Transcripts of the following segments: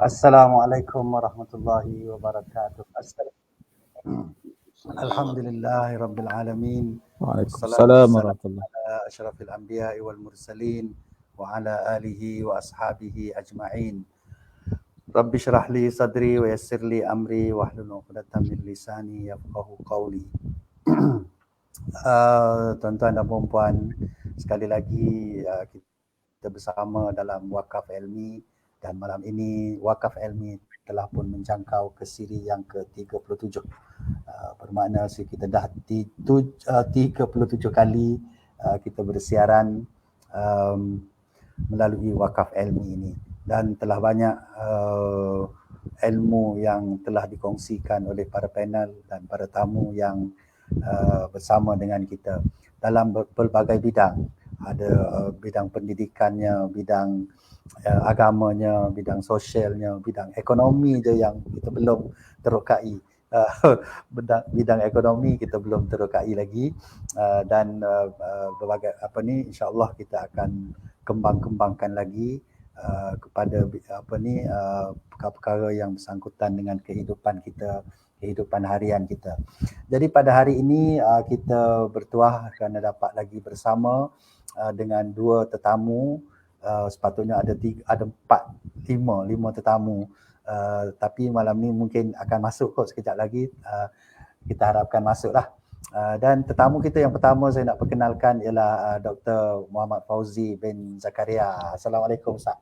Assalamualaikum warahmatullahi wabarakatuh. Alhamdulillahi rabbil alamin. Wassalatu Waalaikumsalam wassalamu warahmatullahi. ala asyrafil anbiya'i wal mursalin wa ala alihi wa ashabihi ajma'in. Rabbi syrah li sadri wa yassir li amri wahlul 'uqdatam min lisani yafqahu qawli. Tuan-tuan dan puan-puan, sekali lagi kita bersama dalam Wakaf Ilmi, dan malam ini Wakaf Ilmi telah pun menjangkau ke siri yang ke-37. Bermakna kita dah 37 kali kita bersiaran melalui Wakaf Ilmi ini, dan telah banyak ilmu yang telah dikongsikan oleh para panel dan para tamu yang bersama dengan kita dalam pelbagai bidang. Ada bidang pendidikannya, bidang agamanya, bidang sosialnya, bidang ekonomi je yang kita belum terokai. Bidang ekonomi kita belum terokai lagi, dan berbagai insya-Allah kita akan kembangkan lagi kepada perkara-perkara yang bersangkutan dengan kehidupan kita, kehidupan harian kita. Jadi pada hari ini kita bertuah kerana dapat lagi bersama dengan dua tetamu. Sepatutnya ada 5 tetamu, tapi malam ni mungkin akan masuk kot sekejap lagi, kita harapkan masuklah. Dan tetamu kita yang pertama saya nak perkenalkan ialah Dr. Muhammad Fauzi bin Zakaria. Assalamualaikum Ustaz.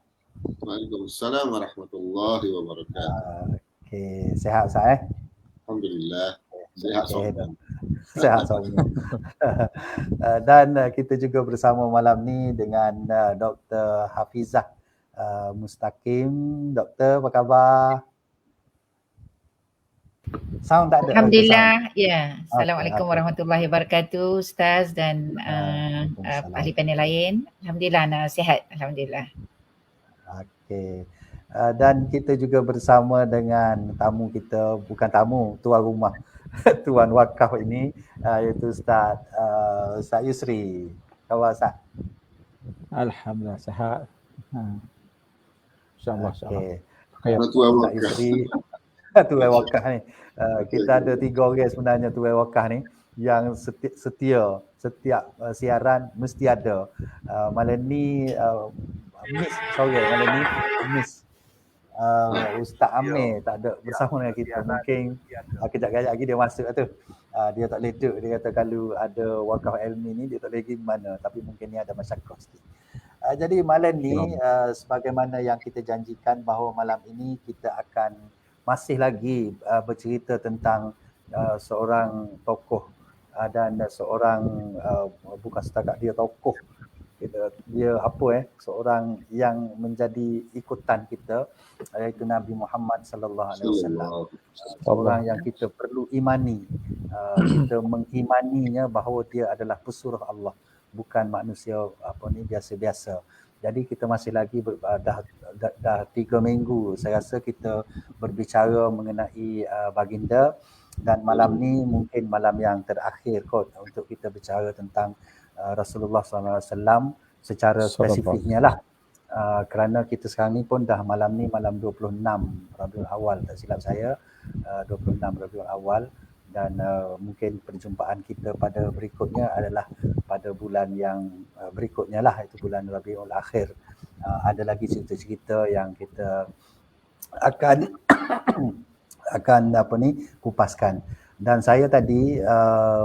Waalaikumsalam warahmatullahi wabarakatuh. Okey, sihat Ustaz Alhamdulillah. Sihat semua. Sihat semua. Dan kita juga bersama malam ni dengan Dr. Hafizah Mustaqim. Doktor, apa khabar? Sound tak ada. Alhamdulillah, ya. Assalamualaikum warahmatullahi wabarakatuh, Ustaz dan ahli panel lain. Alhamdulillah, sihat. Alhamdulillah. Okey. Dan kita juga bersama dengan tamu kita, bukan tamu, tuan rumah, tuan wakaf ini, iaitu Ustaz Yusri. Khabar Ustaz? Alhamdulillah sihat. InsyaAllah. Okey. Tuan Ustaz Yusri, tuan wakaf ni. Kita ada 3 orang sebenarnya tuan wakaf ni yang setia setiap siaran mesti ada. Malam ni malam ni miss Ustaz Amir tak ada bersama dengan kita. Mungkin kejap-kejap lagi dia masuk tu. Dia tak boleh duduk. Dia kata kalau ada wakaf ilmi ni dia tak boleh pergi mana. Tapi mungkin ni ada masyarakat sikit. Jadi malam ni sebagaimana yang kita janjikan bahawa malam ini kita akan masih lagi bercerita tentang seorang tokoh dan seorang bukan setakat dia tokoh, dia seorang yang menjadi ikutan kita, iaitu Nabi Muhammad sallallahu alaihi wasallam. Seorang yang kita perlu imani, kita mengimaninya bahawa dia adalah pesuruh Allah, bukan manusia biasa-biasa. Jadi kita masih lagi dah 3 minggu saya rasa kita berbicara mengenai baginda, dan malam ni mungkin malam yang terakhir kot untuk kita bicara tentang Rasulullah SAW secara spesifiknya lah. Kerana kita sekarang ni pun dah malam 26 Rabiul Awal, tak silap saya, 26 Rabiul Awal, dan mungkin perjumpaan kita pada berikutnya adalah pada bulan yang berikutnya lah, iaitu bulan Rabiul Akhir. Ada lagi cerita-cerita yang kita akan kupaskan. Dan saya tadi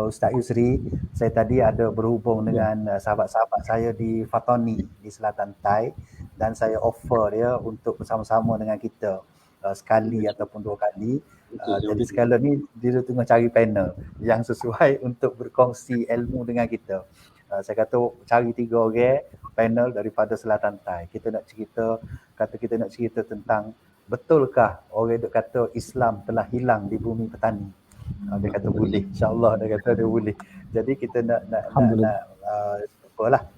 Ustaz Yusri, saya tadi ada berhubung dengan sahabat-sahabat saya di Fatoni di Selatan Thai, dan saya offer dia untuk bersama-sama dengan kita sekali ataupun 2 kali. Jadi sekarang ni dia tengah cari panel yang sesuai untuk berkongsi ilmu dengan kita. Saya kata cari 3 orang panel daripada Selatan Thai. Kita nak cerita tentang betulkah orang duk kata Islam telah hilang di bumi petani. Dia kata boleh, insya-Allah dia kata dia boleh. Jadi kita nak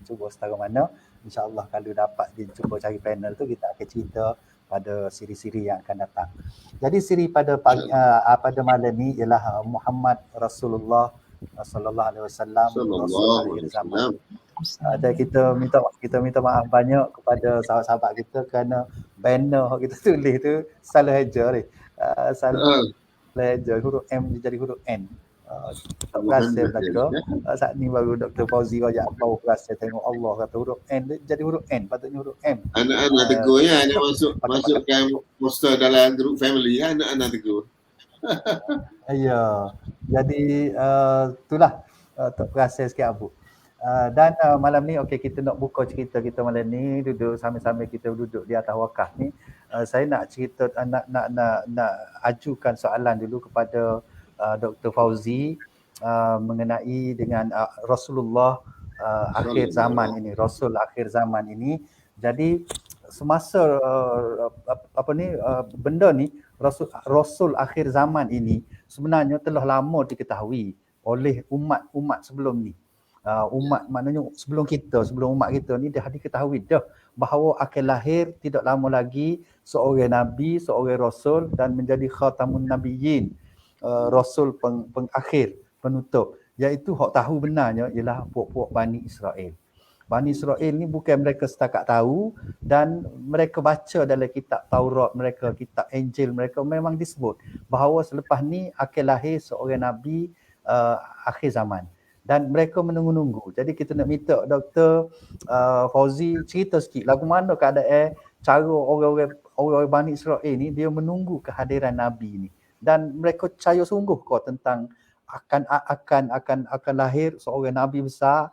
cuba setara mana, insya-Allah kalau dapat dia cuba cari panel tu, kita akan cerita pada siri-siri yang akan datang. Jadi siri pada malam ni ialah Muhammad Rasulullah sallallahu alaihi wasallam, Rasul akhir zaman. Dan kita minta maaf banyak kepada sahabat-sahabat kita kerana banner kita tulis tu salah aja ni. Salah aja huruf M dia jadi huruf N. Tak berasa belaka. Saat ni baru Dr. Fauzi Rajak baru berasa tengok Allah kata huruf N dia jadi huruf N, patutnya huruf M. Anak-anak tegur ya, anak masukkan poster dalam grup family, anak-anak tegur. Ya. Jadi itulah tak berasa sikit Abu. Dan malam ni okey kita nak buka cerita kita malam ni, duduk sambil-sambil kita duduk di atas wakaf ni. Saya nak cerita nak ajukan soalan dulu kepada Dr. Fauzi mengenai dengan Rasulullah akhir zaman ini, Rasul akhir zaman ini. Jadi semasa benda ni Rasul akhir zaman ini sebenarnya telah lama diketahui oleh umat sebelum ni. Umat maknanya sebelum umat kita ni dah diketahui dah bahawa akan lahir tidak lama lagi seorang nabi, seorang rasul dan menjadi khatamun nabiyyin, rasul pengakhir, penutup, iaitu hak tahu benarnya ialah puak-puak Bani Israel. Bani Israel ni bukan mereka setakat tahu, dan mereka baca dalam kitab Taurat mereka, kitab Injil mereka memang disebut bahawa selepas ni akan lahir seorang nabi akhir zaman. Dan mereka menunggu-nunggu. Jadi kita nak minta Dr. Fauzi cerita sikit lagu mana keadaan cara orang Bani Israel ni dia menunggu kehadiran nabi ni. Dan mereka percaya sungguh tentang akan lahir seorang nabi besar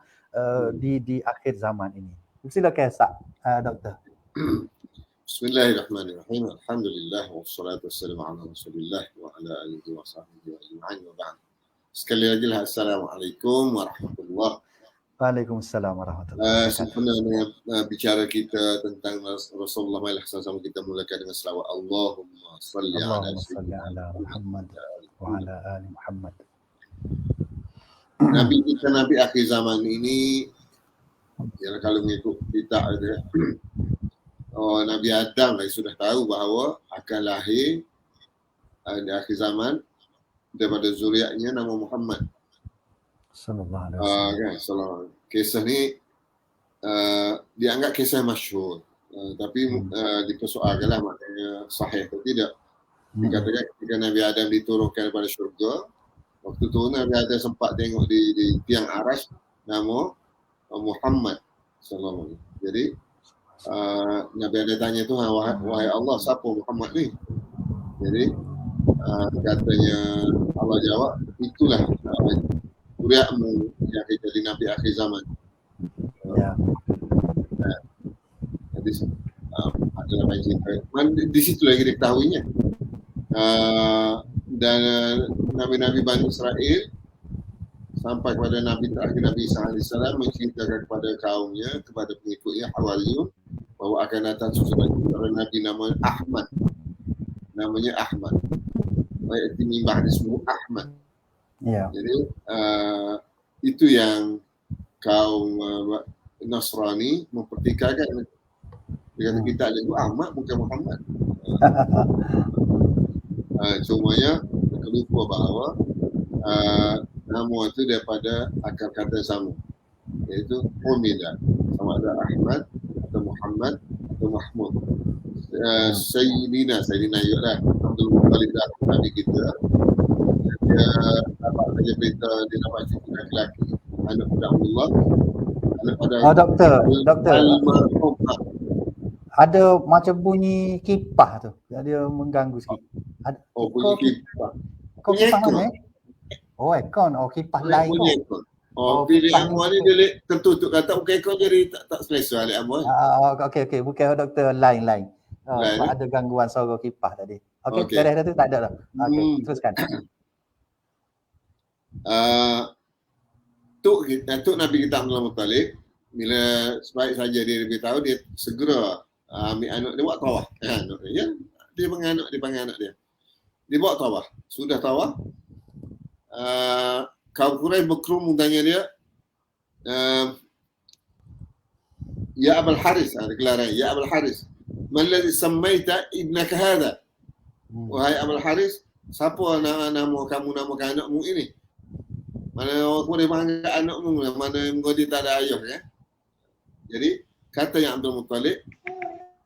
di akhir zaman ini. Silakan Doktor. Bismillahirrahmanirrahim. Alhamdulillah wassalatu wassalamu ala Rasulillah wa ala alihi wa sahbihi ajma'in wa ba'd. Sekali lagi assalamualaikum warahmatullahi wabarakatuh. Waalaikumsalam warahmatullahi wabarakatuh. Sempena dengan bicara kita tentang Rasulullah, marilah sama-sama kita mulakan dengan selawat Allahumma salli ala Muhammad wa ala ali Muhammad. Nabi kita, Nabi akhir zaman ini, ya kalau mengikut kita ada Nabi Adam lagi sudah tahu bahawa akan lahir di akhir zaman daripada zuriatnya nama Muhammad sallallahu alaihi wasallam. Kisah ni dianggap kisah masyhur, tapi dipersoalkanlah maknanya sahih atau tidak. Dikatakan ketika Nabi Adam diturunkan daripada syurga, waktu tu Nabi Adam sempat tengok di tiang aras nama Muhammad sallallahu alaihi wasallam. Jadi Nabi Adam tanya Tuhan, wahai Allah, siapa Muhammad ni? Jadi katanya Allah jawab, itulah zuriatmu yang akan jadi Nabi akhir zaman. Jadi adalah macam di situ lagi diketahuinya. Dan Nabi-Nabi Bani Israel sampai kepada Nabi terakhir Nabi Isa AS menceritakan kepada kaumnya, kepada pengikutnya Hawariyun, bahawa akan datang seorang Nabi namanya Ahmad. Baik timibah disebut Ahmad. Jadi itu yang kaum Nasrani mempertikaikan. Dia kata kita ada Ahmad bukan Muhammad. Cumanya mereka lupa bahawa nama itu daripada akar kata sama, iaitu Humidah, sama ada Ahmad atau Muhammad atau Mahmud. Sayyidina juga Abdul Muttalib Nabi kita, dia dapat saja berita dia dapat cucu lelaki, anak pada Abdullah, anak pada Doktor almarhum. Ada macam bunyi kipah tu, dia mengganggu sikit. Bunyi kipah. Kau kipah mana? Aircon. Kipah lain. Pilih Amor ni dia tentu untuk kata bukan ekor jadi tak selesa Alik Amor. Okey, bukan Doktor lain. Ada gangguan suara kipah tadi. Okey, beres dah tu, tak ada dah. Okey, teruskan. Tok Nabi kita Abdul Muttalib, bila sebaik saja dia beritahu, dia segera ambil anak dia buat tawaf. Anak dia, dia panggil anak dia. Dia buat tawaf. Sudah tawaf, kaum Quraisy berkerumun tanya dia, ya Abul Haris, ada gelaran, ya Abul Haris, man ladzi sammaita ibnaka hadha? Wahai Abul Haris, siapa nama kamu namakan anakmu ini? Mana orang boleh panggil anakmu, mana engkau dia tak ada ayah ya. Jadi kata yang Abdul Muttalib,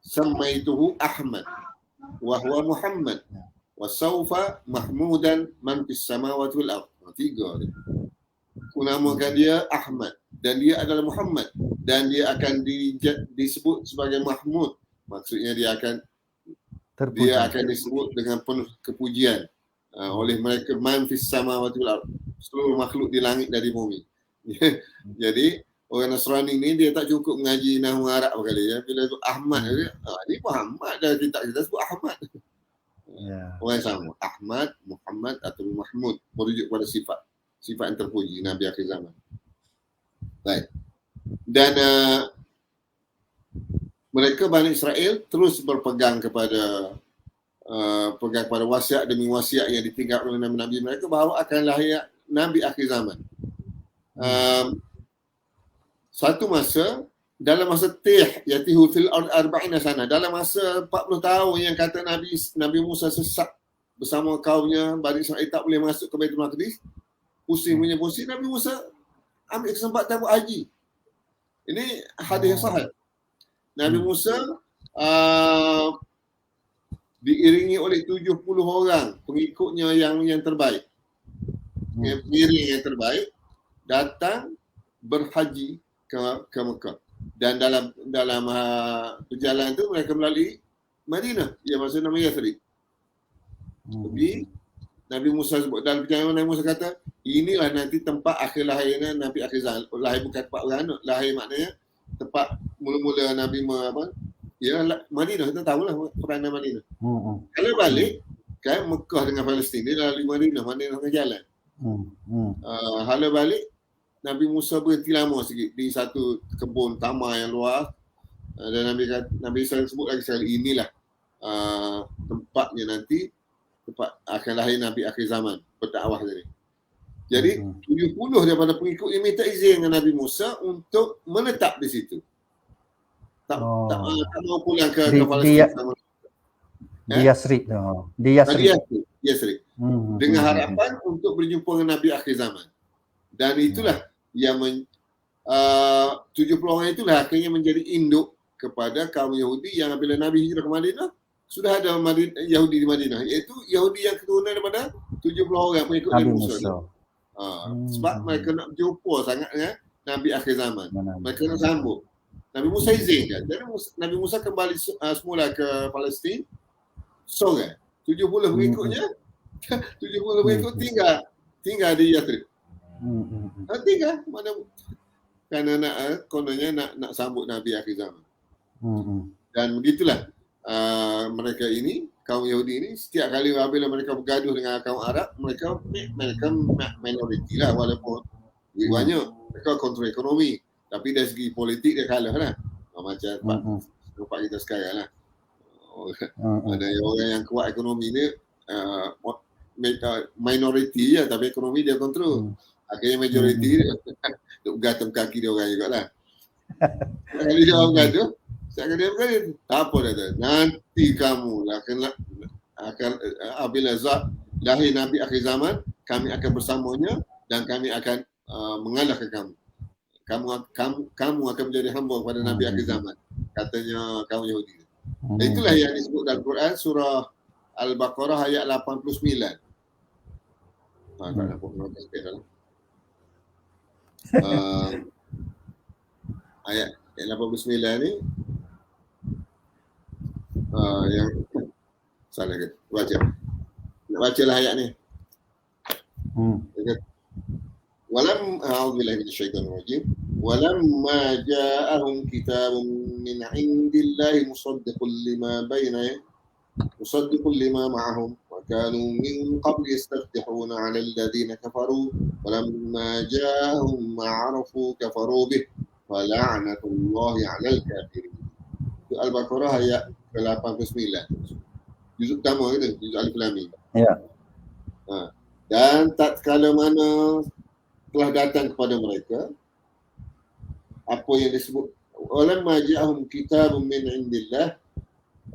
samaituhu Ahmad wa huwa Muhammad wa sawfa mahmudan man fis samawati wal ardh. 3 dia. Aku namakan dia Ahmad dan dia adalah Muhammad dan dia akan disebut sebagai Mahmud. Maksudnya dia akan disebut dengan penuh kepujian oleh mereka man fis samawati wal ardh, seluruh makhluk di langit dan di bumi. Jadi orang Nasrani ni dia tak cukup mengaji nahwu Arab kali ya. Bila tu Ahmad dia, ni Muhammad dah kita sebut Ahmad. Orang sama, Ahmad, Muhammad atau Mahmud, merujuk pada sifat yang terpuji Nabi akhir zaman. Baik. Dan mereka Bani Israel terus berpegang kepada wasiat demi wasiat yang ditinggalkan oleh Nabi mereka bahawa akan lahir Nabi akhir zaman. Satu masa, dalam masa yatihu fil ard 40 sana, dalam masa 40 tahun yang kata Nabi Musa sesat bersama kaumnya, Bani Israel tak boleh masuk ke Baitul Maqdis, pusing, Nabi Musa ambil kesempatan buat haji. Ini hadis yang sahih. Nabi Musa diiringi oleh 70 orang pengikutnya yang terbaik. Pengiring yang terbaik datang berhaji ke Mekah. Dan dalam perjalanan itu mereka melalui Madinah, yang maksud nama Yathrib. Tapi Nabi Musa sebut dalam perjalanan, Nabi Musa kata, inilah nanti tempat akhir lahirnya Nabi akhir zaman. Lahir bukan tempat beranak, lahir maknanya tempat mula-mula Nabi Madinah. Kita tahulah peranan Madinah. Kalau balik kan Mekah dengan Palestin, dia lalui Madinah dengan jalan. Hala balik Nabi Musa berhenti lama sikit di satu kebun tamar yang luas, dan Nabi Isa sebut lagi sekali, inilah tempatnya nanti, tempat akan lahir Nabi akhir zaman berdakwah tadi. Jadi 70 daripada pengikut yang minta izin dengan Nabi Musa untuk menetap di situ. Tak mau pulang ke Palestin. Di Yathrib. Di Yathrib. Dengan harapan untuk berjumpa dengan Nabi akhir zaman. Dan itulah yang 70 orang itulah akhirnya menjadi induk kepada kaum Yahudi yang bila Nabi hijrah ke Madinah, sudah ada Yahudi di Madinah, iaitu Yahudi yang keturunan daripada 70 orang pengikut Nabi Musa. Sebab mereka nak jumpa sangat dengan Nabi akhir zaman. Mereka nak sambut. Nabi Musa izinkan. Jadi Nabi Musa kembali semula ke Palestin seorang. 70 pengikutnya 70 pengikut tinggal di Yathrib. Tinggal mana kerana kononnya nak sambut Nabi akhir zaman. Dan begitulah mereka ini, kaum Yahudi ini, setiap kali bila mereka bergaduh dengan kaum Arab, mereka minoriti lah, walaupun banyak mereka kontrol ekonomi, tapi dari segi politik dia kalah lah. Macam tempat kita sekarang lah. Ada orang yang kuat ekonomi ni minoriti je, tapi ekonomi dia kontrol. Akhirnya majoriti dia gantung kaki dia orang juga lah. Kali dia orang gaduh, saya kata dia tak apa dia. Nanti kamu akan apabila lahir Nabi akhir zaman, kami akan bersamanya dan kami akan mengalahkan kamu. Kamu akan menjadi hamba kepada Nabi akhir zaman, katanya kaum Yahudi. Itulah yang disebut dalam Quran surah Al-Baqarah ayat 89. Tak nampak sekali. Ayat 89 ni yang salah ke? Bacalah ayat ni. A'udzubillahi minasyaitonir rajim. Walamma ja'ahum kitabun min 'indillahi musaddiqun lima ma'ahum wa kanu min qabl yastaftihuna 'ala alladhina kafaru walamma ja'ahum ma 'arafu kafaru bih fala'natullahi 'alal kafirin. Al-Baqarah ayat ke-89. Juzuk pertama gitu, juzuk Alif Lam Mim. Ya. Dan tatkala mana telah datang kepada mereka apa yang disebut walamma ja'ahum kitabun min 'indillah,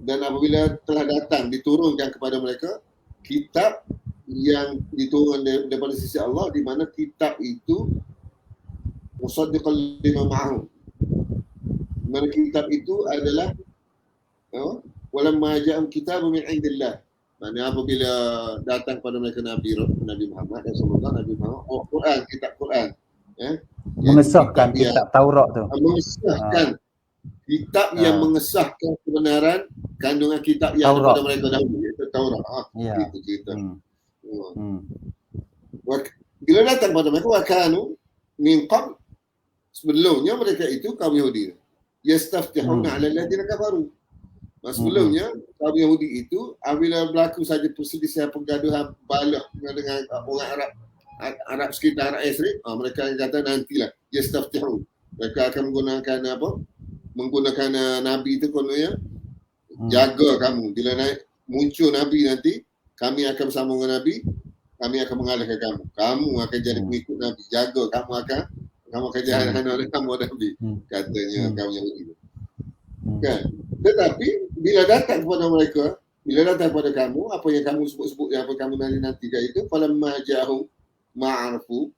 dan apabila telah datang diturunkan kepada mereka kitab yang diturunkan daripada sisi Allah, di mana kitab itu musaddiqan lima ma'ahum, mana kitab itu adalah walamma ja'ahum kitabun min indillah. Maknanya apabila datang pada mereka Nabi Muhammad dan Rasulullah Nabi Muhammad, Quran, kitab Quran, mengesahkan kitab Taurat tu. Mengesahkan kitab yang mengesahkan kebenaran kandungan kitab yang ada pada mereka dahulu, iaitu Taurat. Itu cerita. Bila datang pada mereka, wakanu min qabl, sebelumnya mereka itu kaum Yahudi, yastaftihuna 'ala alladziina kafaru. Sebelumnya kaum Yahudi itu apabila berlaku saja perselisihan pergaduhan balah dengan orang Arab sekitar Israel, mereka kata nantilah yastaftihun, mereka akan menggunakan menggunakan nabi itu kononnya jaga kamu, bila muncul nabi nanti kami akan bersama dengan nabi, kami akan mengalahkan kamu akan jadi pengikut nabi, jaga kamu akan jadi anak kamu nabi, katanya kaum Yahudi itu. Kan? Tetapi bila datang kepada mereka, bila datang kepada kamu, apa yang kamu sebut-sebut, apa kamu nanti itu, falamma ja'ahum ma'arfu,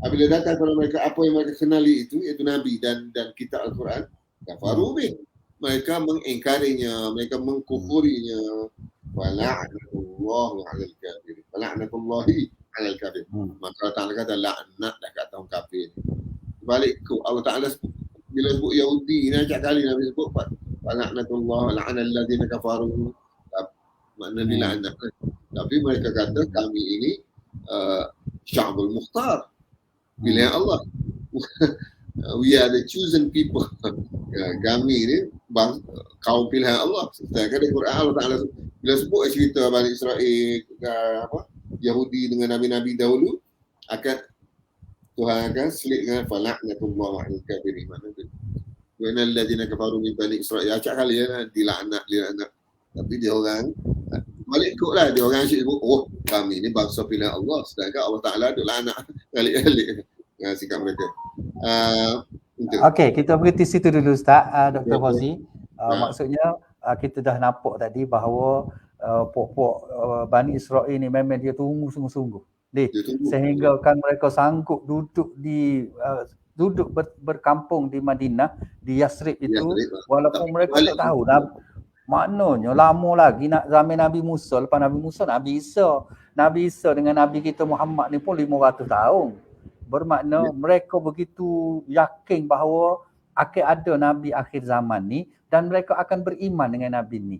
apabila datang kepada mereka apa yang mereka kenali itu, iaitu Nabi dan kitab Al-Quran, kafaru bih, mereka mengingkarinya, mereka mengkufurinya. Wala'natullahi 'alal kafirin. Wala'natullahi 'alal kafirin. Maka Allah Ta'ala kata laknat dekat kaum kafir. Balik Allah Ta'ala bila sebut Yahudi ni acak kali Nabi sebut wala'natullah la'anal ladzina kafaru, makna dilaknat. Tapi mereka kata kami ini sya'bul mukhtar, pilihan Allah. We are the chosen people. Kami ni kaum pilihan Allah. Sedangkan di Quran Allah Ta'ala bila sebut cerita Bani Israel, Yahudi dengan nabi-nabi dahulu, akan Tuhan akan selit dengan fala'natullah 'alal kafirin. Makna tu wa innal ladzina kafaru min bani Israil, acak kali dilaknat. Tapi dia orang balik ikutlah, dia orang asyik sebut kami ni bangsa pilihan Allah, sedangkan Allah Ta'ala duk laknat balik-balik dengan sikap mereka. Okey, kita berhenti situ dulu Ustaz, Dr. Fauzi. Maksudnya kita dah nampak tadi bahawa pokok Bani Israel ni memang dia tunggu sungguh-sungguh. Sehingga kan mereka sanggup duduk berkampung di Madinah, di Yasrib itu, walaupun mereka tak tahu maknanya lama lagi nak zaman Nabi Musa, lepas Nabi Musa Nabi Isa dengan Nabi kita Muhammad ni pun 500 tahun. Bermakna mereka begitu yakin bahawa akan ada Nabi akhir zaman ni dan mereka akan beriman dengan Nabi ni.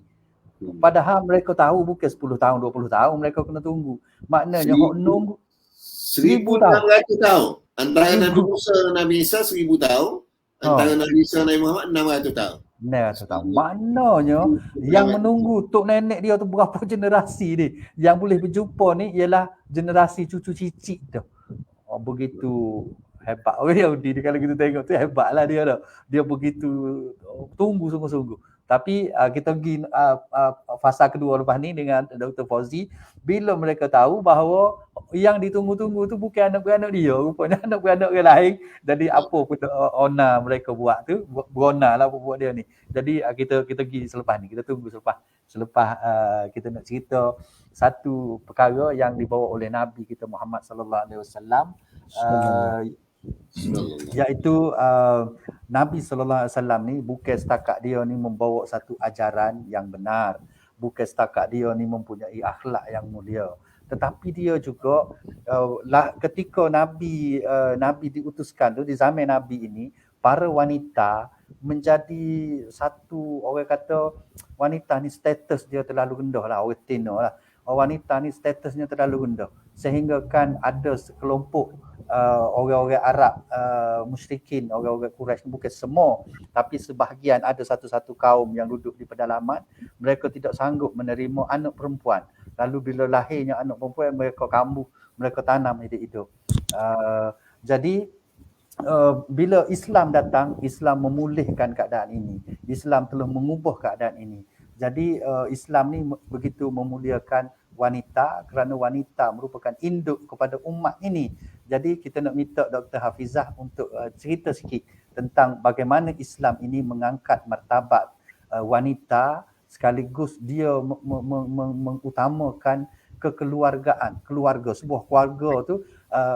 Padahal mereka tahu bukan 10 tahun, 20 tahun mereka kena tunggu. Maknanya hok nunggu 1,600 tahun. Antara Nabi Musa dan Nabi Isa 1,000 tahun. Antara Nabi Isa dan Nabi Muhammad 600 tahun. 600 tahun. Maknanya yang menunggu tok nenek dia tu berapa generasi ni. Yang boleh berjumpa ni ialah generasi cucu cicit tu. Begitu hebat orang Yahudi ni, kalau kita tengok tu hebatlah dia dah. Dia begitu tunggu sungguh-sungguh. Tapi kita pergi fasa kedua lepas ni dengan Dr. Fauzi, bila mereka tahu bahawa yang ditunggu-tunggu tu bukan anak-anak dia, rupanya anak-anak orang lain. Jadi apa pun ona mereka buat tu, berona lah buat dia ni. Jadi kita pergi selepas ni, kita tunggu selepas kita nak cerita satu perkara yang dibawa oleh Nabi kita Muhammad sallallahu alaihi wasallam, iaitu Nabi sallallahu alaihi wasallam ni bukan setakat dia ni membawa satu ajaran yang benar, bukan setakat dia ni mempunyai akhlak yang mulia, tetapi dia juga ketika Nabi diutuskan tu, di zaman Nabi ini, para wanita menjadi satu, orang kata wanita ni status dia terlalu rendah lah, orang tino lah. Wanita ni statusnya terlalu rendah, sehingga kan ada sekelompok orang-orang Arab musyrikin, orang-orang Quraisy, bukan semua tapi sebahagian, ada satu-satu kaum yang duduk di pedalaman, mereka tidak sanggup menerima anak perempuan. Lalu bila lahirnya anak perempuan, mereka kambuh, mereka tanam hidup-hidup. Jadi bila Islam datang, Islam memulihkan keadaan ini. Islam telah mengubah keadaan ini. Jadi Islam ni begitu memuliakan wanita, kerana wanita merupakan induk kepada umat ini. Jadi kita nak minta Dr. Hafizah untuk cerita sikit tentang bagaimana Islam ini mengangkat martabat wanita, sekaligus dia mengutamakan kekeluargaan, keluarga, sebuah keluarga tu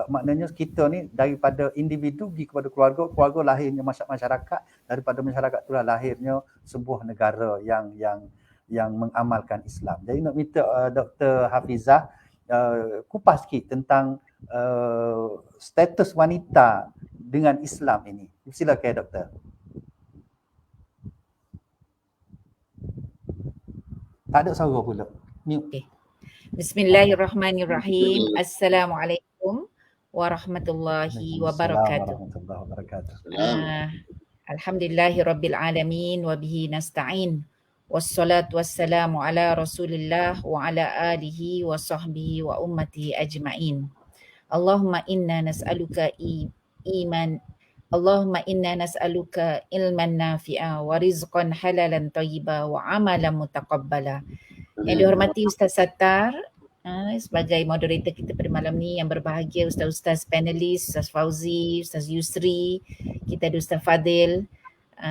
maknanya kita ni daripada individu pergi kepada keluarga, keluarga lahirnya masyarakat, daripada masyarakat itulah lahirnya sebuah negara yang mengamalkan Islam. Jadi nak minta Dr. Hafizah kupas sikit tentang status wanita dengan Islam ini. Silakan doktor. Tak ada suara pula. Mute. Okay. Bismillahirrahmanirrahim. Assalamualaikum warahmatullahi wabarakatuh. Warahmatullahi wabarakatuh. Alhamdulillahirabbil alamin wa bihi nasta'in. Wassalatu wassalamu ala Rasulillah wa ala alihi wa sahbihi wa ummatihi ajma'in. Allahumma inna nas'aluka Allahumma inna nas'aluka ilman nafi'a wa rizqan halalan thayyiba wa amalan mutaqabbala. Yang dihormati Ustaz Sattar sebagai moderator kita pada malam ni, yang berbahagia Ustaz-Ustaz panelis, Ustaz Fauzi, Ustaz Yusri, kita ada Ustaz Fadil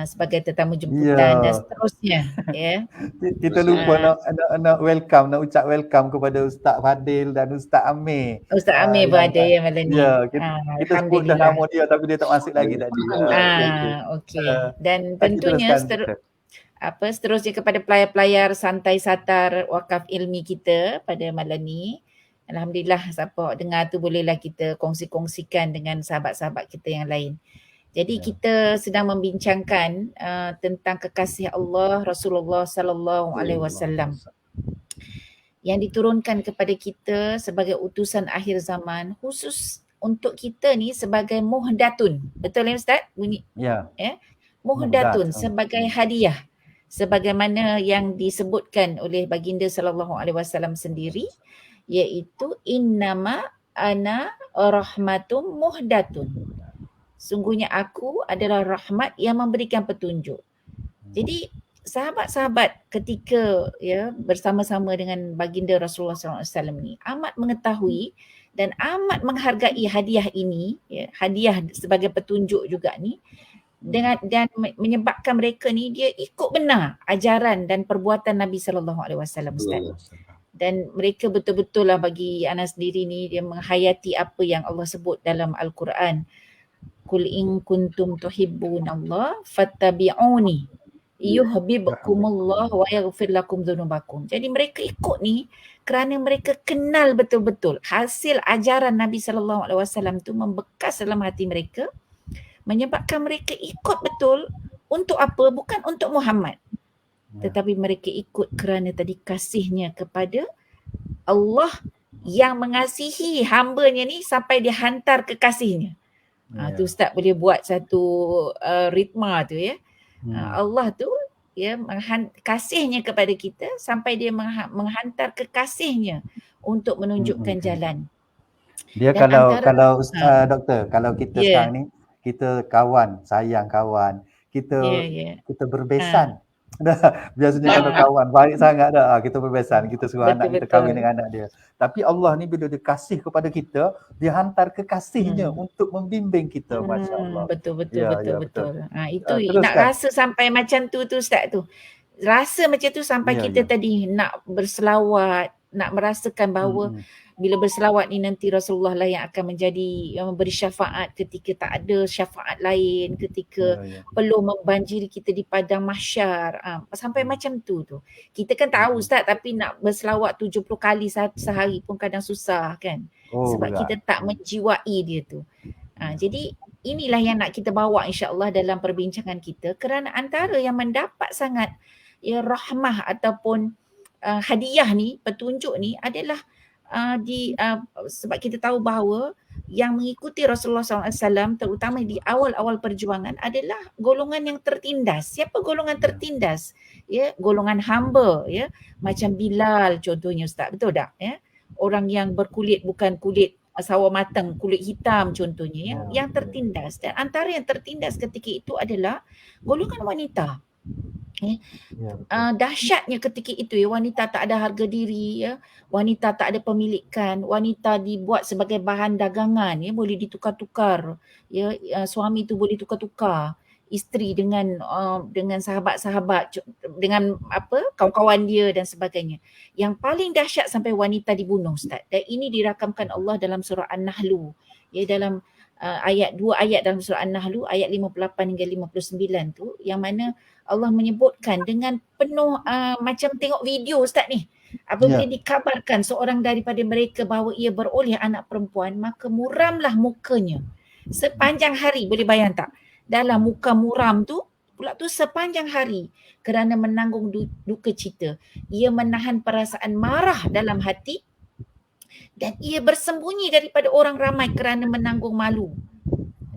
sebagai tetamu jemputan dan seterusnya. Ya. Kita lupa nak welcome, nak ucap welcome kepada Ustaz Fadil dan Ustaz Amir. Ustaz Amir pun ada yang malam ni. Ya, kita sebut dah nama dia tapi dia tak masuk lagi tadi. Okey. Dan tentunya seterusnya kepada pelayar-pelayar santai satar wakaf ilmi kita pada malam ni. Alhamdulillah, siapa dengar tu bolehlah kita kongsi-kongsikan dengan sahabat-sahabat kita yang lain. Jadi kita sedang membincangkan tentang kekasih Allah Rasulullah sallallahu alaihi wasallam yang diturunkan kepada kita sebagai utusan akhir zaman, khusus untuk kita ni sebagai muhdatun. Betul ya Ustaz? Bunyi. Ya. Muhdatun sebagai hadiah. Sebagaimana yang disebutkan oleh baginda sallallahu alaihi wasallam sendiri, iaitu innama ana rahmatum muhdatun. Sungguhnya aku adalah rahmat yang memberikan petunjuk. Jadi sahabat-sahabat ketika bersama-sama dengan baginda Rasulullah SAW ni amat mengetahui dan amat menghargai hadiah ini, hadiah sebagai petunjuk juga ni, dan menyebabkan mereka ni dia ikut benar ajaran dan perbuatan Nabi SAW, Ustaz. Dan mereka betul-betul lah, bagi Ana sendiri ni, dia menghayati apa yang Allah sebut dalam Al-Quran. Qul in kuntum tuhibbunallah fattabi'uni yuhibbukumullah wa yaghfir lakum dzunubakum. Jadi mereka ikut ni kerana mereka kenal betul-betul hasil ajaran Nabi sallallahu alaihi wasallam tu membekas dalam hati mereka, menyebabkan mereka ikut betul. Untuk apa? Bukan untuk Muhammad, tetapi mereka ikut kerana tadi kasihnya kepada Allah yang mengasihi hambanya ni sampai dia hantar kekasihnya. Tu Ustaz boleh buat satu ritma tu ya. Allah tu kasihnya kepada kita sampai dia menghantar kekasihnya untuk menunjukkan jalan. Dia dan kalau doktor, kalau kita sekarang ni kita kawan, sayang kawan, kita berbesan. Biasanya kalau kawan baik sangat dah, kita berbesan, kita suruh anak kita kahwin dengan anak dia. Tapi Allah ni bila dia kasih kepada kita, dia hantar kekasihnya untuk membimbing kita, masya-Allah. Betul. Itu nak rasa sampai macam tu Ustaz tu. Rasa macam tu sampai kita tadi nak berselawat, nak merasakan bahawa bila berselawat ni nanti Rasulullah lah yang akan memberi syafaat ketika tak ada syafaat lain, ketika perlu membanjiri kita di padang mahsyar. Sampai macam tu. Kita kan tahu Ustaz, tapi nak berselawat 70 kali sehari pun kadang susah kan. Sebab kita tak menjiwai dia tu. Jadi inilah yang nak kita bawa insya-Allah dalam perbincangan kita, kerana antara yang mendapat sangat rahmah ataupun hadiah ni, petunjuk ni adalah sebab kita tahu bahawa yang mengikuti Rasulullah SAW terutama di awal-awal perjuangan adalah golongan yang tertindas. Siapa golongan tertindas? Golongan hamba, macam Bilal contohnya Ustaz, betul tak? Orang yang berkulit bukan kulit sawo matang, kulit hitam contohnya, yang tertindas. Dan antara yang tertindas ketika itu adalah golongan wanita. Dahsyatnya ketika itu wanita tak ada harga diri, wanita tak ada pemilikan, wanita dibuat sebagai bahan dagangan, boleh ditukar-tukar, suami tu boleh tukar-tukar, isteri dengan sahabat-sahabat, dengan kawan-kawan dia dan sebagainya. Yang paling dahsyat sampai wanita dibunuh, Ustaz. Dan ini dirakamkan Allah dalam surah An-Nahlu. Ya, dalam dua ayat dalam surah An-Nahlu, ayat 58 hingga 59 tu, yang mana Allah menyebutkan dengan penuh macam tengok video, Ustaz ni. Apabila dikabarkan seorang daripada mereka bahawa ia beroleh anak perempuan, maka muramlah mukanya sepanjang hari. Boleh bayang tak? Dalam muka muram tu pula tu sepanjang hari kerana menanggung duka cita. Ia menahan perasaan marah dalam hati dan ia bersembunyi daripada orang ramai kerana menanggung malu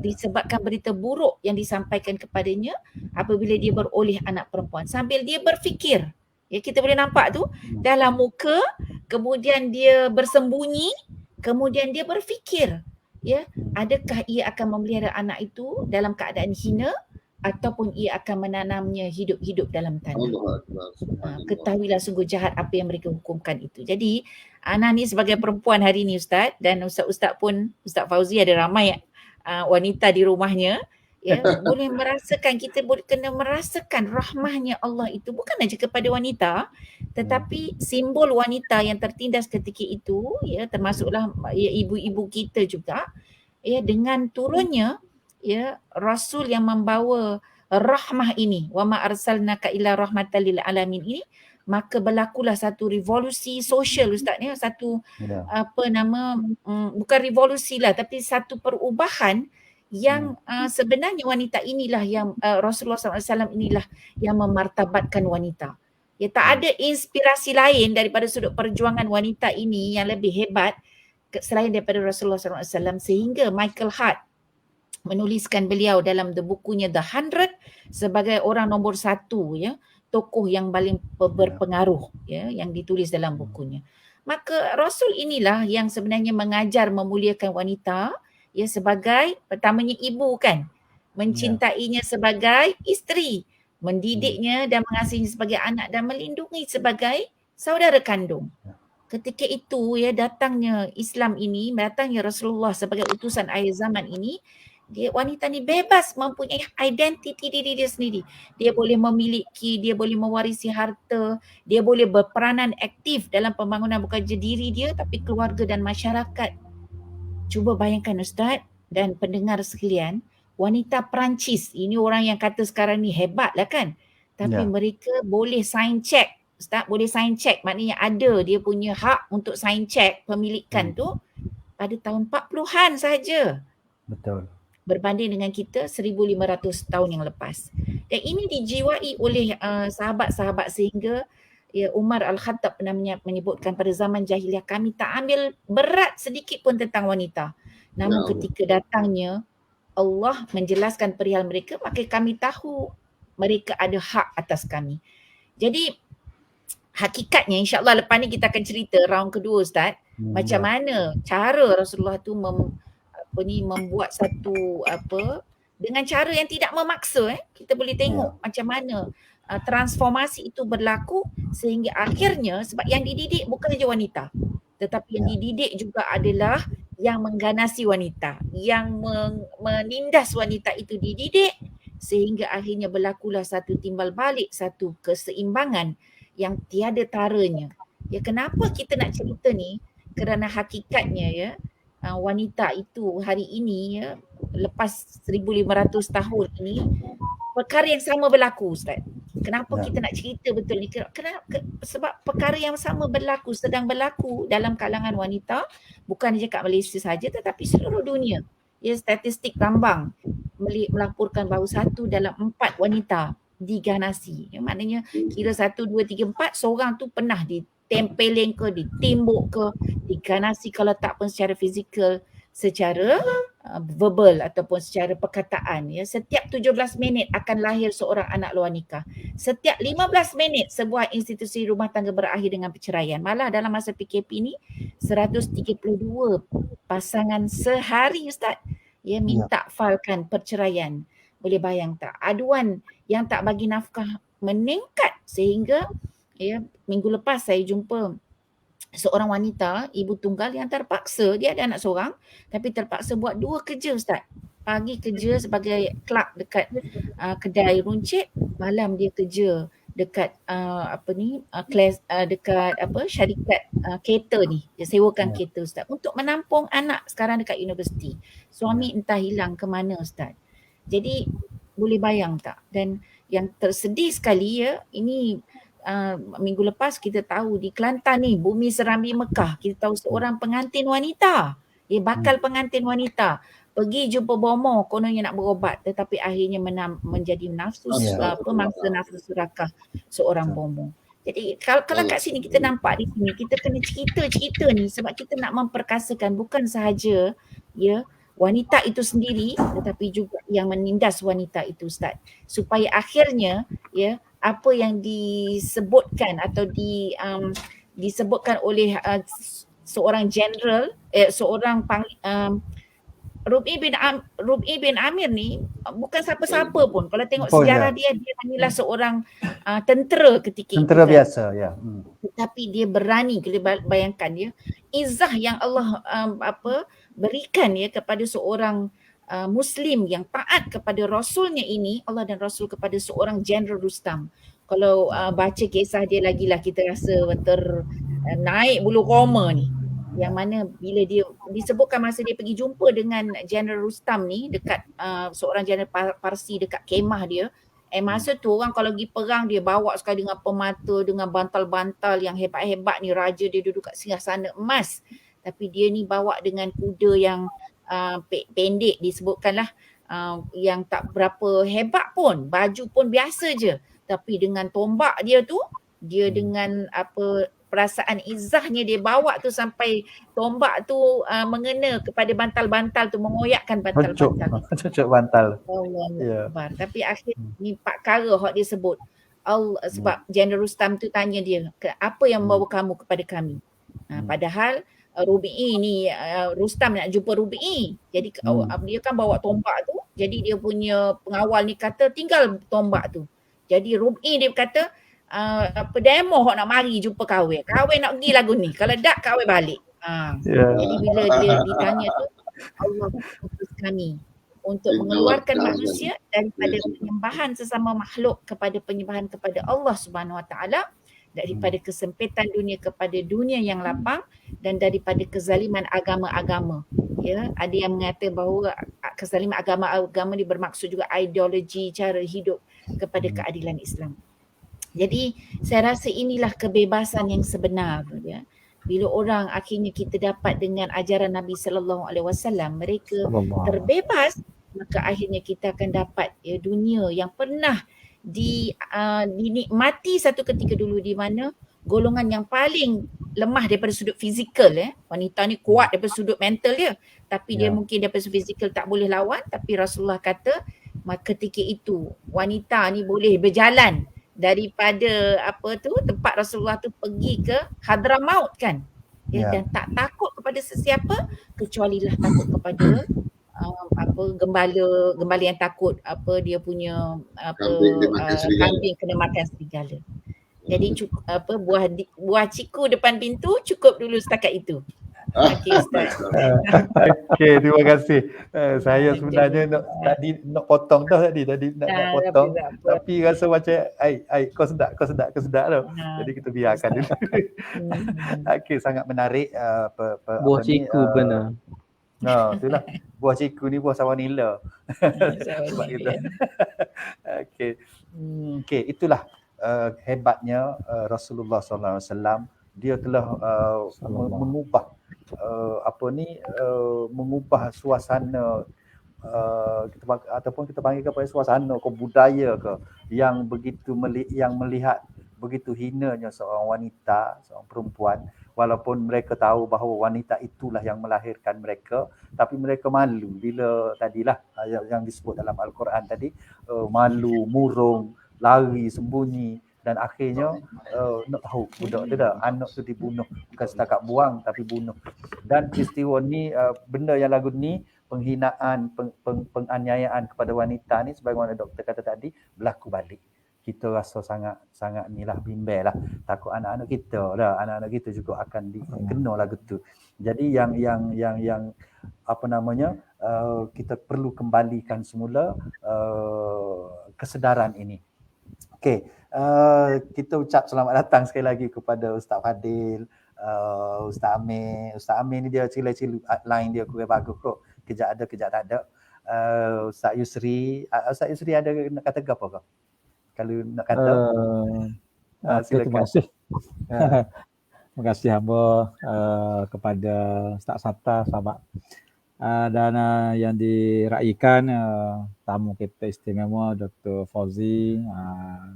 disebabkan berita buruk yang disampaikan kepadanya apabila dia beroleh anak perempuan. Sambil dia berfikir, ya, kita boleh nampak tu dalam muka, kemudian dia bersembunyi, kemudian dia berfikir, ya, adakah ia akan memelihara anak itu dalam keadaan hina ataupun ia akan menanamnya hidup-hidup dalam tanah. Ketahuilah sungguh jahat apa yang mereka hukumkan itu. Jadi Ana ni sebagai perempuan hari ni, Ustaz, dan Ustaz-Ustaz pun, Ustaz Fauzi ada ramai wanita di rumahnya, ya, boleh merasakan, kita boleh kena merasakan rahmahnya Allah itu bukan saja kepada wanita, tetapi simbol wanita yang tertindas ketika itu, ya, termasuklah ya, ibu-ibu kita juga, ya, dengan turunnya, ya, Rasul yang membawa rahmah ini, wa ma arsalnaka illa rahmatan lil alamin ini, maka berlakulah satu revolusi sosial, Ustaz, ya, satu bukan revolusi lah, tapi satu perubahan yang sebenarnya wanita inilah yang Rasulullah SAW inilah yang memartabatkan wanita. Ya, tak ada inspirasi lain daripada sudut perjuangan wanita ini yang lebih hebat selain daripada Rasulullah SAW, sehingga Michael Hart menuliskan beliau dalam bukunya The 100 sebagai orang nombor 1, ya, tokoh yang paling berpengaruh, ya, yang ditulis dalam bukunya. Maka Rasul inilah yang sebenarnya mengajar memuliakan wanita, ya, sebagai pertamanya ibu, kan, mencintainya sebagai isteri, mendidiknya dan mengasihinya sebagai anak dan melindungi sebagai saudara kandung. Ketika itu, ya, datangnya Islam ini, datangnya Rasulullah sebagai utusan akhir zaman ini, wanita ni bebas mempunyai identiti diri dia sendiri. Dia boleh memiliki, dia boleh mewarisi harta, dia boleh berperanan aktif dalam pembangunan bukan saja diri dia tapi keluarga dan masyarakat. Cuba bayangkan, Ustaz dan pendengar sekalian, wanita Perancis, ini orang yang kata sekarang ni hebat lah, kan, tapi mereka boleh sign check, Ustaz, boleh sign check, maknanya ada dia punya hak untuk sign check pemilikan tu pada tahun 40-an sahaja. Betul. Berbanding dengan kita 1500 tahun yang lepas. Dan ini dijiwai oleh sahabat-sahabat sehingga, ya, Umar Al-Khattab pernah menyebutkan pada zaman jahiliah kami tak ambil berat sedikit pun tentang wanita. Namun ketika datangnya Allah menjelaskan perihal mereka, maka kami tahu mereka ada hak atas kami. Jadi hakikatnya insya-Allah lepas ni kita akan cerita round kedua, Ustaz, macam mana cara Rasulullah tu membuat satu dengan cara yang tidak memaksa, kita boleh tengok macam mana transformasi itu berlaku sehingga akhirnya, sebab yang dididik bukan saja wanita, tetapi yang dididik juga adalah yang mengganasi wanita, yang menindas wanita itu dididik, sehingga akhirnya berlakulah satu timbal balik, satu keseimbangan yang tiada taranya. Ya, kenapa kita nak cerita ni? Kerana hakikatnya, ya, wanita itu hari ini, ya, lepas 1500 tahun ini perkara yang sama berlaku, Ustaz. Kenapa kita nak cerita betul ni? Sebab perkara yang sama berlaku, sedang berlaku dalam kalangan wanita, bukan saja kat Malaysia saja tetapi seluruh dunia. Ya, statistik tambang melaporkan bahawa 1 dalam 4 wanita diganasi. Ya, maknanya kira 1, 2, 3, 4 seorang tu pernah ditempeleng ke, ditimbuk ke, diganasi, kalau tak pun secara fizikal, secara verbal ataupun secara perkataan. Ya, setiap 17 minit akan lahir seorang anak luar nikah. Setiap 15 minit sebuah institusi rumah tangga berakhir dengan perceraian. Malah dalam masa PKP ni 132 pasangan sehari, Ustaz, ya, minta falkan perceraian. Boleh bayang tak? Aduan yang tak bagi nafkah meningkat sehingga, ya, minggu lepas saya jumpa seorang wanita, ibu tunggal yang terpaksa, dia ada anak seorang tapi terpaksa buat 2 kerja, Ustaz. pagi kerja sebagai clerk dekat kedai runcit, malam dia kerja dekat kelas dekat syarikat kereta ni. Dia sewakan kereta Ustaz untuk menampung anak sekarang dekat universiti. Suami entah hilang ke mana Ustaz. Jadi boleh bayang tak? Dan yang tersedih sekali ya, ini minggu lepas kita tahu di Kelantan ni, Bumi Serambi Mekah, kita tahu seorang pengantin wanita, bakal pengantin wanita pergi jumpa bomoh kononnya nak berobat, tetapi akhirnya menjadi mangsa nafsu surakah seorang bomoh. Jadi kalau kat sini kita nampak di sini, kita kena cerita-cerita ni sebab kita nak memperkasakan bukan sahaja wanita itu sendiri, tetapi juga yang menindas wanita itu Ustaz, supaya akhirnya apa yang disebutkan atau disebutkan oleh seorang general, seorang Rub'i bin Amir ni bukan siapa-siapa pun. Kalau tengok sejarah dia hanyalah seorang tentera ketika tentera itu. Biasa ya. Tetapi dia berani, kita bayangkan izah yang Allah berikan kepada seorang Muslim yang taat kepada Rasulnya ini, Allah dan Rasul, kepada seorang General Rustam. Kalau baca kisah dia lagi lah kita rasa naik bulu roma ni. Yang mana bila dia disebutkan masa dia pergi jumpa dengan General Rustam ni dekat seorang General Parsi dekat kemah dia. Masa tu orang kalau pergi perang dia bawa sekali dengan pemata, dengan bantal-bantal yang hebat-hebat ni, raja dia duduk kat singgasana emas. Tapi dia ni bawa dengan kuda yang pendek disebutkanlah, yang tak berapa hebat pun, baju pun biasa je, tapi dengan tombak dia tu, dia dengan perasaan izahnya dia bawa tu sampai tombak tu mengena kepada bantal-bantal tu, mengoyakkan bantal-bantal. Cucuk bantal. Allah Akbar. Tapi akhir ni 4 perkara hak dia sebut. Sebab General Rustam tu tanya dia, apa yang membawa kamu kepada kami? Padahal Rub'i ni, Rustam nak jumpa Rub'i. Jadi dia kan bawa tombak tu. Jadi dia punya pengawal ni kata tinggal tombak tu. Jadi Rub'i dia kata, demo hok nak mari jumpa kawin. Kawin nak pergi lagu ni. Kalau tak kawin balik. Jadi bila dia ditanya tu, Allah utus kami untuk mengeluarkan manusia daripada penyembahan sesama makhluk kepada penyembahan kepada Allah Subhanahu Wa Taala, daripada kesempitan dunia kepada dunia yang lapang, dan daripada kezaliman agama-agama. Ada yang mengata bahawa kezaliman agama-agama ni bermaksud juga ideologi cara hidup kepada keadilan Islam. Jadi saya rasa inilah kebebasan yang sebenar Bila orang akhirnya kita dapat dengan ajaran Nabi sallallahu alaihi wasallam, mereka terbebas, maka akhirnya kita akan dapat dunia yang pernah dinikmati satu ketika dulu, di mana golongan yang paling lemah daripada sudut fizikal, wanita ni kuat daripada sudut mental dia, tapi dia mungkin daripada sudut fizikal tak boleh lawan. Tapi Rasulullah kata ketika itu wanita ni boleh berjalan daripada tempat Rasulullah tu pergi ke Hadramaut kan, dan tak takut kepada sesiapa kecuali lah takut kepada gembala yang takut dia punya kambing kena makan serigala. Jadi buah ciku depan pintu cukup dulu setakat itu. Okey Ustaz. Okey, terima kasih. Saya sebenarnya nak potong tadi nak potong, tapi rasa macam kau sedap tu. Jadi kita biarkan dulu. Okey, sangat menarik buah ciku benar. Itulah. Buah ciku ni buah sawan nila. Sebab kita. Okey, itulah hebatnya Rasulullah sallallahu alaihi wasallam. Dia telah mengubah mengubah suasana ataupun kita panggil kepada suasana budaya yang begitu yang melihat begitu hinanya seorang wanita, seorang perempuan, walaupun mereka tahu bahawa wanita itulah yang melahirkan mereka, tapi mereka malu bila tadilah yang disebut dalam Al-Quran tadi, malu, murung, lari, sembunyi, dan akhirnya budak dia dah, anak tu dibunuh, bukan setakat buang tapi bunuh. Dan peristiwa ni, benda yang lagu ni, penghinaan, penganiayaan kepada wanita ni, sebagaimana doktor kata tadi, berlaku balik. Kita rasa sangat ni lah, bimbang lah, takut anak-anak kita juga akan dikena lagu tu. Jadi yang kita perlu kembalikan semula kesedaran ini. Okey, kita ucap selamat datang sekali lagi kepada Ustaz Fadil, Ustaz Amir. Ustaz Amir ni dia cila-cila line dia kurang bagus kot. Kejap ada, kejap tak ada. Ustaz Yusri, Ustaz Yusri ada nak kata apa kau? Kalau nak kata silakan. Terima kasih. Terima kasih hamba kepada Ustaz Sata, sahabat. Dan yang diraikan tamu kita istimewa Dr. Fauzi,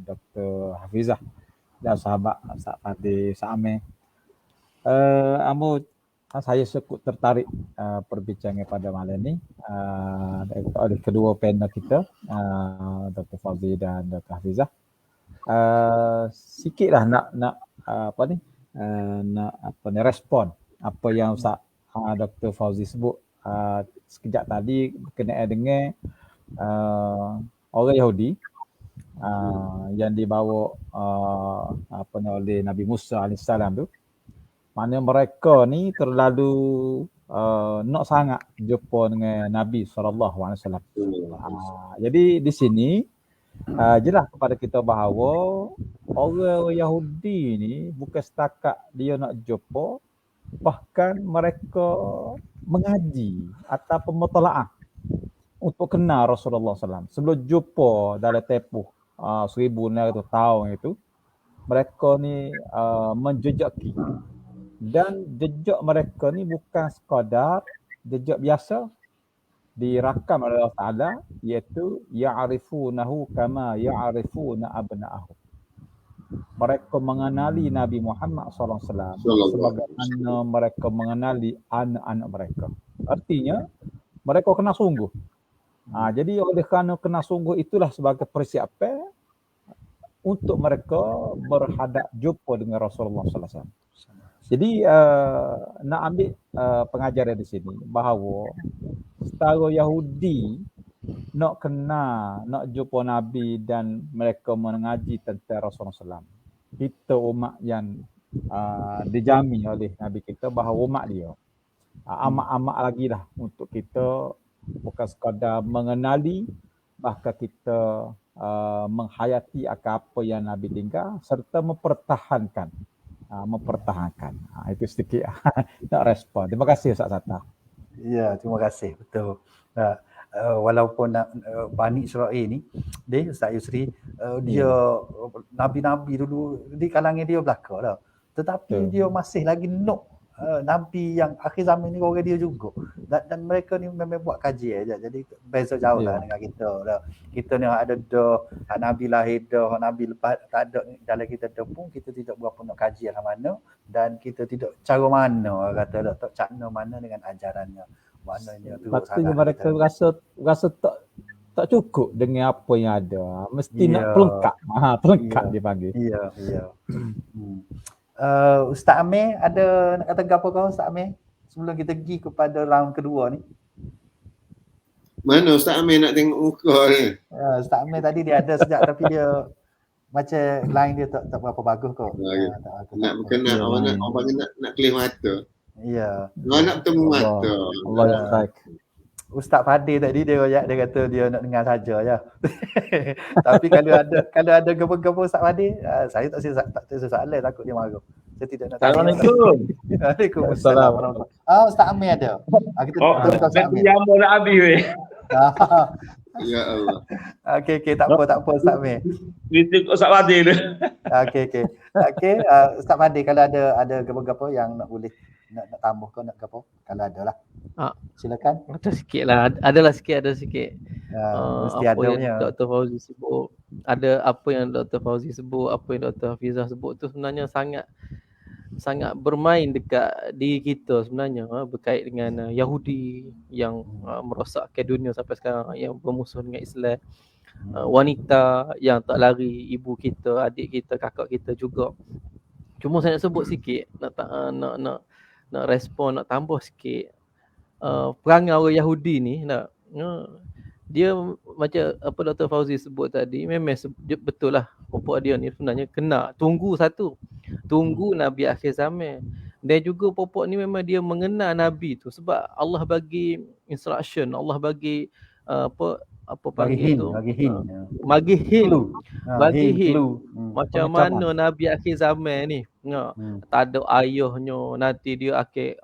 Dr. Hafizah dan sahabat Ustaz Fadil, Ustaz Amir. Saya cukup tertarik perbincangan pada malam ni oleh kedua panel kita, Dr. Fauzi dan Dr. Hafizah. Sikitlah nak respon apa yang Ustaz Dr. Fauzi sebut sekejap tadi berkenaan dengan orang Yahudi yang dibawa oleh Nabi Musa AS tu, mana mereka ni terlalu nak sangat jumpa dengan Nabi SAW. Jadi di sini jelas kepada kita bahawa orang Yahudi ni bukan setakat dia nak jumpa, bahkan mereka mengaji ataupun mutalaah untuk kenal Rasulullah SAW. Sebelum jumpa dalam tempoh 1600 tahun itu, mereka ni menjejaki. Dan jejak mereka ni bukan sekadar jejak biasa, dirakam oleh Allah Ta'ala, iaitu ya'rifunahu kama ya'rifuna abna'ahu. Mereka mengenali Nabi Muhammad SAW sebagaimana mereka mengenali anak-anak mereka. Artinya mereka kena sungguh. Jadi oleh kerana kena sungguh itulah sebagai persiapan untuk mereka berhadap jumpa dengan Rasulullah SAW. Jadi nak ambil pengajaran di sini bahawa setara Yahudi nak kenal, nak jumpa Nabi dan mereka mengaji tentang Rasulullah SAW. Kita umat yang dijamin oleh Nabi kita bahawa umat dia amat-amat lagi lah untuk kita bukan sekadar mengenali, bahkan kita menghayati apa yang Nabi tinggal serta mempertahankan. Itu sedikit nak respon. Terima kasih Ustaz Sata. Ya, terima kasih. Betul. Walaupun Bani Israel ni, Ustaz Yusri, dia Nabi-Nabi dulu di kalangan dia belaka dah. Tetapi dia masih lagi nak Nabi yang akhir zaman ni orang dia juga. Dan mereka ni memang buat kajian aja. Jadi beza jauh lah dengan kita. Kita ni ada Nabi lahir dah, Nabi lepas tak ada dalam kita dah pun kita tidak berapa nak kajian mana, dan kita tidak cara mana kata tak cakna mana dengan ajarannya. Maknanya tu patutnya mereka rasa tak cukup dengan apa yang ada. Mesti nak pelengkap. Pelengkap dia panggil. Ya. Ustaz Amir ada nak kata apa kau Ustaz Amir sebelum kita pergi kepada round kedua ni? Mana Ustaz Amir nak tengok muka ni? Ustaz Amir tadi dia ada sejak tapi dia macam line dia tak berapa bagus kok. Nak berkenan orang nak kelih mata. Ya. Orang nak bertemu mata. Allah yang baik. Ustaz Fadil tadi dia kata dia nak dengar saja ya. Tapi kalau ada gembor-gembor Ustaz Fadil, saya tak soalan, takut dia marah. Saya tidak nak tanya. Assalamualaikum. Waalaikumsalam. Ustaz Amir ada. Kita Ustaz Amir. Yang mau nak habis weh. Ya Allah. Okey, tak apa Ustaz Amir. Kritik Ustaz Fadil. Okey. Ustaz Fadil kalau ada gembor-gembor yang nak boleh nak tambah ke nak apa? Kalau ada lah. Silakan. Ada sikit lah. Ada sikit. Mesti apa ada yang punya. Dr. Fauzi sebut. Ada apa yang Dr. Fauzi sebut, apa yang Dr. Hafizah sebut tu sebenarnya sangat bermain dekat diri kita sebenarnya, berkait dengan Yahudi yang merosakkan dunia sampai sekarang, yang bermusuh dengan Islam. Wanita yang tak lari ibu kita, adik kita, kakak kita juga. Cuma saya nak sebut sikit, nak respon, nak tambah sikit. Perangai orang Yahudi ni dia macam apa Dr. Fauzi sebut tadi, memang betul lah. Pokok dia ni sebenarnya kena tunggu Nabi akhir zaman. Dan juga popok ni memang dia mengenal Nabi tu sebab Allah bagi instruction, Allah bagi apa panggil tu? Bagi hint. Bagi hint. Clue. Bagi Hint, hint. clue. Macam Pengecaman. mana Nabi akhir zaman ni. Tak ada ayahnya, nanti dia akhir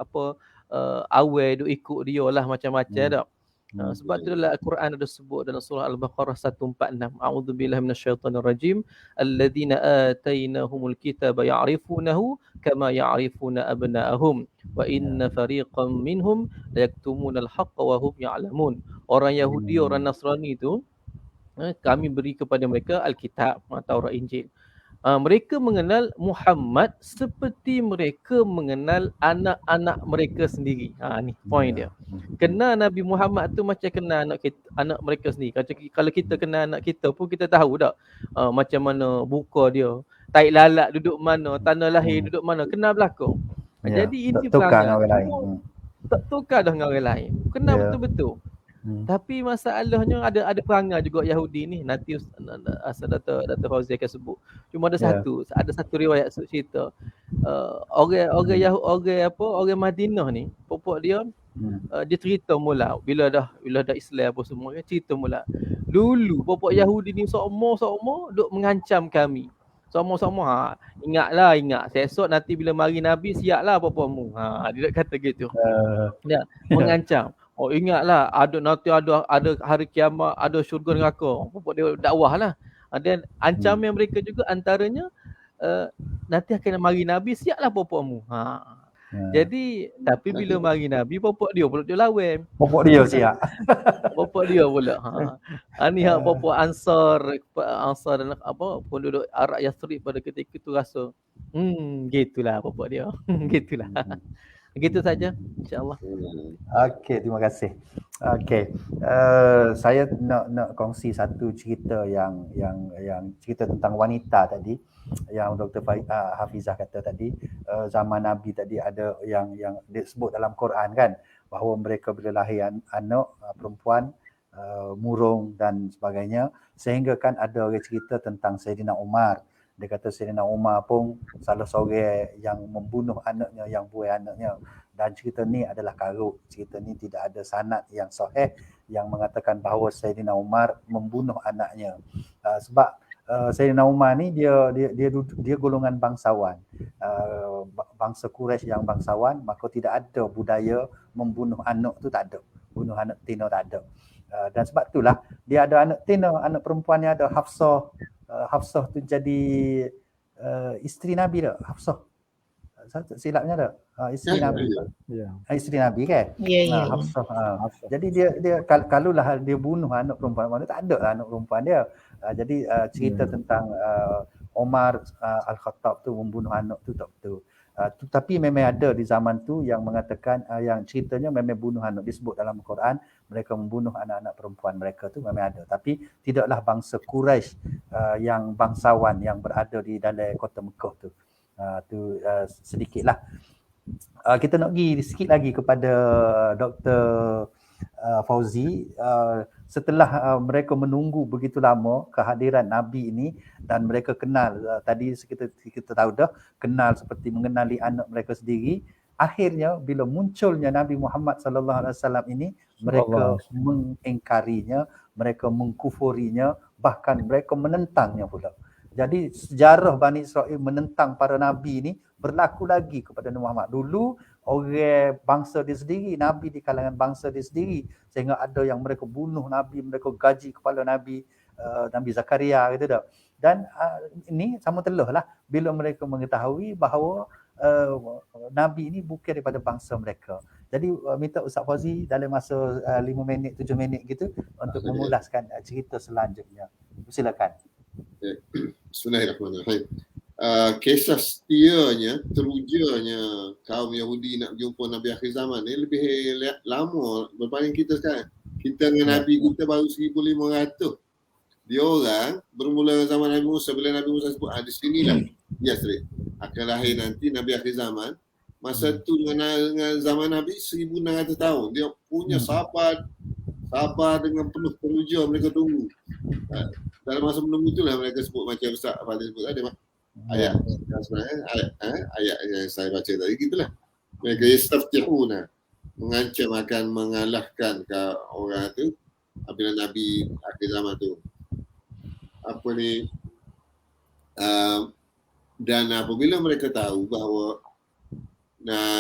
awal duk ikut dia lah macam-macam dak. Sebab tu dalam Al-Quran ada sebut dalam surah Al-Baqarah 146. A'udzubillahi minasyaitonirrajim. Alladzina atainahumul kitaba ya'rifunahu kama ya'rifuna abna'ahum wa inna fariqam minhum la yaktumunal haqqa wa hum ya'lamun. Orang Yahudi, orang Nasrani tu kami beri kepada mereka Alkitab, Taurat, Injil. Mereka mengenal Muhammad seperti mereka mengenal anak-anak mereka sendiri. Ni point dia. Kenal Nabi Muhammad tu macam kenal anak mereka sendiri. Kalau kita kenal anak kita pun kita tahu tak macam mana buka dia, taik lalat duduk mana, tanah lahir duduk mana, kenal belakang. Jadi ini tukar dengan orang lain. Tak tukar dah dengan orang lain. Kenal betul-betul. Tapi masalahnya ada perangai juga Yahudi ni. Nanti Dr. Fauzi akan sebut. Cuma ada satu riwayat cerita. Orang Madinah ni, popok dia dia cerita mula bila dah Islam apa semua, dia cerita mula. Dulu popok Yahudi ni semua duk mengancam kami. Sama-sama ingat. Esok nanti bila mari Nabi siaplah apa-apamu. Dia kata gitu. Dia mengancam. Ingatlah nanti ada hari kiamat, ada syurga neraka. Popok dia dakwah lah. Dan ancaman mereka juga antaranya nanti akan mari Nabi siaplah popokmu. Jadi tapi bila mari Nabi popok dia pula dia lawan. Popok dia siap. Popok dia pula. Ni popok Ansar dan penduduk Arab Yathrib pada ketika itu rasa gitulah popok dia. Gitulah. Begitu saja, insya-Allah. Okey, terima kasih. Okey, saya nak kongsi satu cerita yang cerita tentang wanita tadi yang Dr. Hafizah kata tadi. Zaman Nabi tadi ada yang disebut dalam Quran kan, bahawa mereka bila lahir anak perempuan murung dan sebagainya, sehingga kan ada orang cerita tentang Sayyidina Umar. Dia kata Sayyidina Umar pun salah seorang yang membunuh anaknya, yang buai anaknya. Dan cerita ni adalah karut. Cerita ni tidak ada sanad yang sahih yang mengatakan bahawa Sayyidina Umar membunuh anaknya. Sebab Sayyidina Umar ni dia golongan bangsawan. Bangsa Quraisy yang bangsawan, maka tidak ada budaya membunuh anak tu, tak ada. Bunuh anak tina tak ada. Dan sebab itulah dia ada anak tina, anak perempuannya ada Hafsah. Hafsah tu jadi isteri Nabi dah. Hafsah. Silapnya dah. Isteri Nabi. Isteri Nabi kan? Ya. Hafsah. Jadi dia kalaulah dia bunuh anak perempuan, mana tak ada lah anak perempuan dia. Jadi cerita tentang Omar Al-Khattab tu membunuh anak tu tak betul. Tapi memang ada di zaman tu yang mengatakan yang ceritanya memang bunuh anak, disebut dalam Al-Quran mereka membunuh anak-anak perempuan mereka tu memang ada, tapi tidaklah bangsa Quraisy yang bangsawan yang berada di dalam kota Mekah tu. Sedikitlah. Kita nak pergi sikit lagi kepada Dr. Fauzi. Setelah mereka menunggu begitu lama kehadiran Nabi ini dan mereka kenal, tadi kita tahu dah, kenal seperti mengenali anak mereka sendiri. Akhirnya bila munculnya Nabi Muhammad sallallahu alaihi wasallam ini, mereka mengingkarinya, mereka mengkufurinya, bahkan mereka menentangnya pula. Jadi sejarah Bani Israel menentang para nabi ini berlaku lagi kepada Nabi Muhammad. Dulu orang bangsa dia sendiri, Nabi di kalangan bangsa dia sendiri, sehingga ada yang mereka bunuh Nabi, mereka gaji kepala Nabi, Nabi Zakaria gitu dah. Dan ini sama telah lah bila mereka mengetahui bahawa Nabi ini bukan daripada bangsa mereka. Jadi minta Ustaz Fauzi dalam masa 5 minit, 7 minit gitu untuk mengulaskan cerita selanjutnya. Silakan. Bismillahirrahmanirrahim. Kisah setianya, terujanya kaum Yahudi nak jumpa Nabi akhir zaman ni lebih lama berbanding kita sekarang. Kita dengan Nabi kita baru 1500. Dia orang bermula zaman Nabi Musa, bila Nabi Musa sebut di sinilah akan lahir nanti Nabi akhir zaman. Masa tu dengan zaman Nabi 1600 tahun. Dia punya sabar dengan penuh teruja mereka tunggu. Dalam masa menunggu itulah mereka sebut macam Ustaz Fadil sebut tadi. ayat sebenarnya ayat yang saya baca tadi gitulah. Mereka yastaftihuna, mengancam akan mengalahkan ke orang tu apabila Nabi akhir zaman tu. Apa ni dan apabila mereka tahu bahawa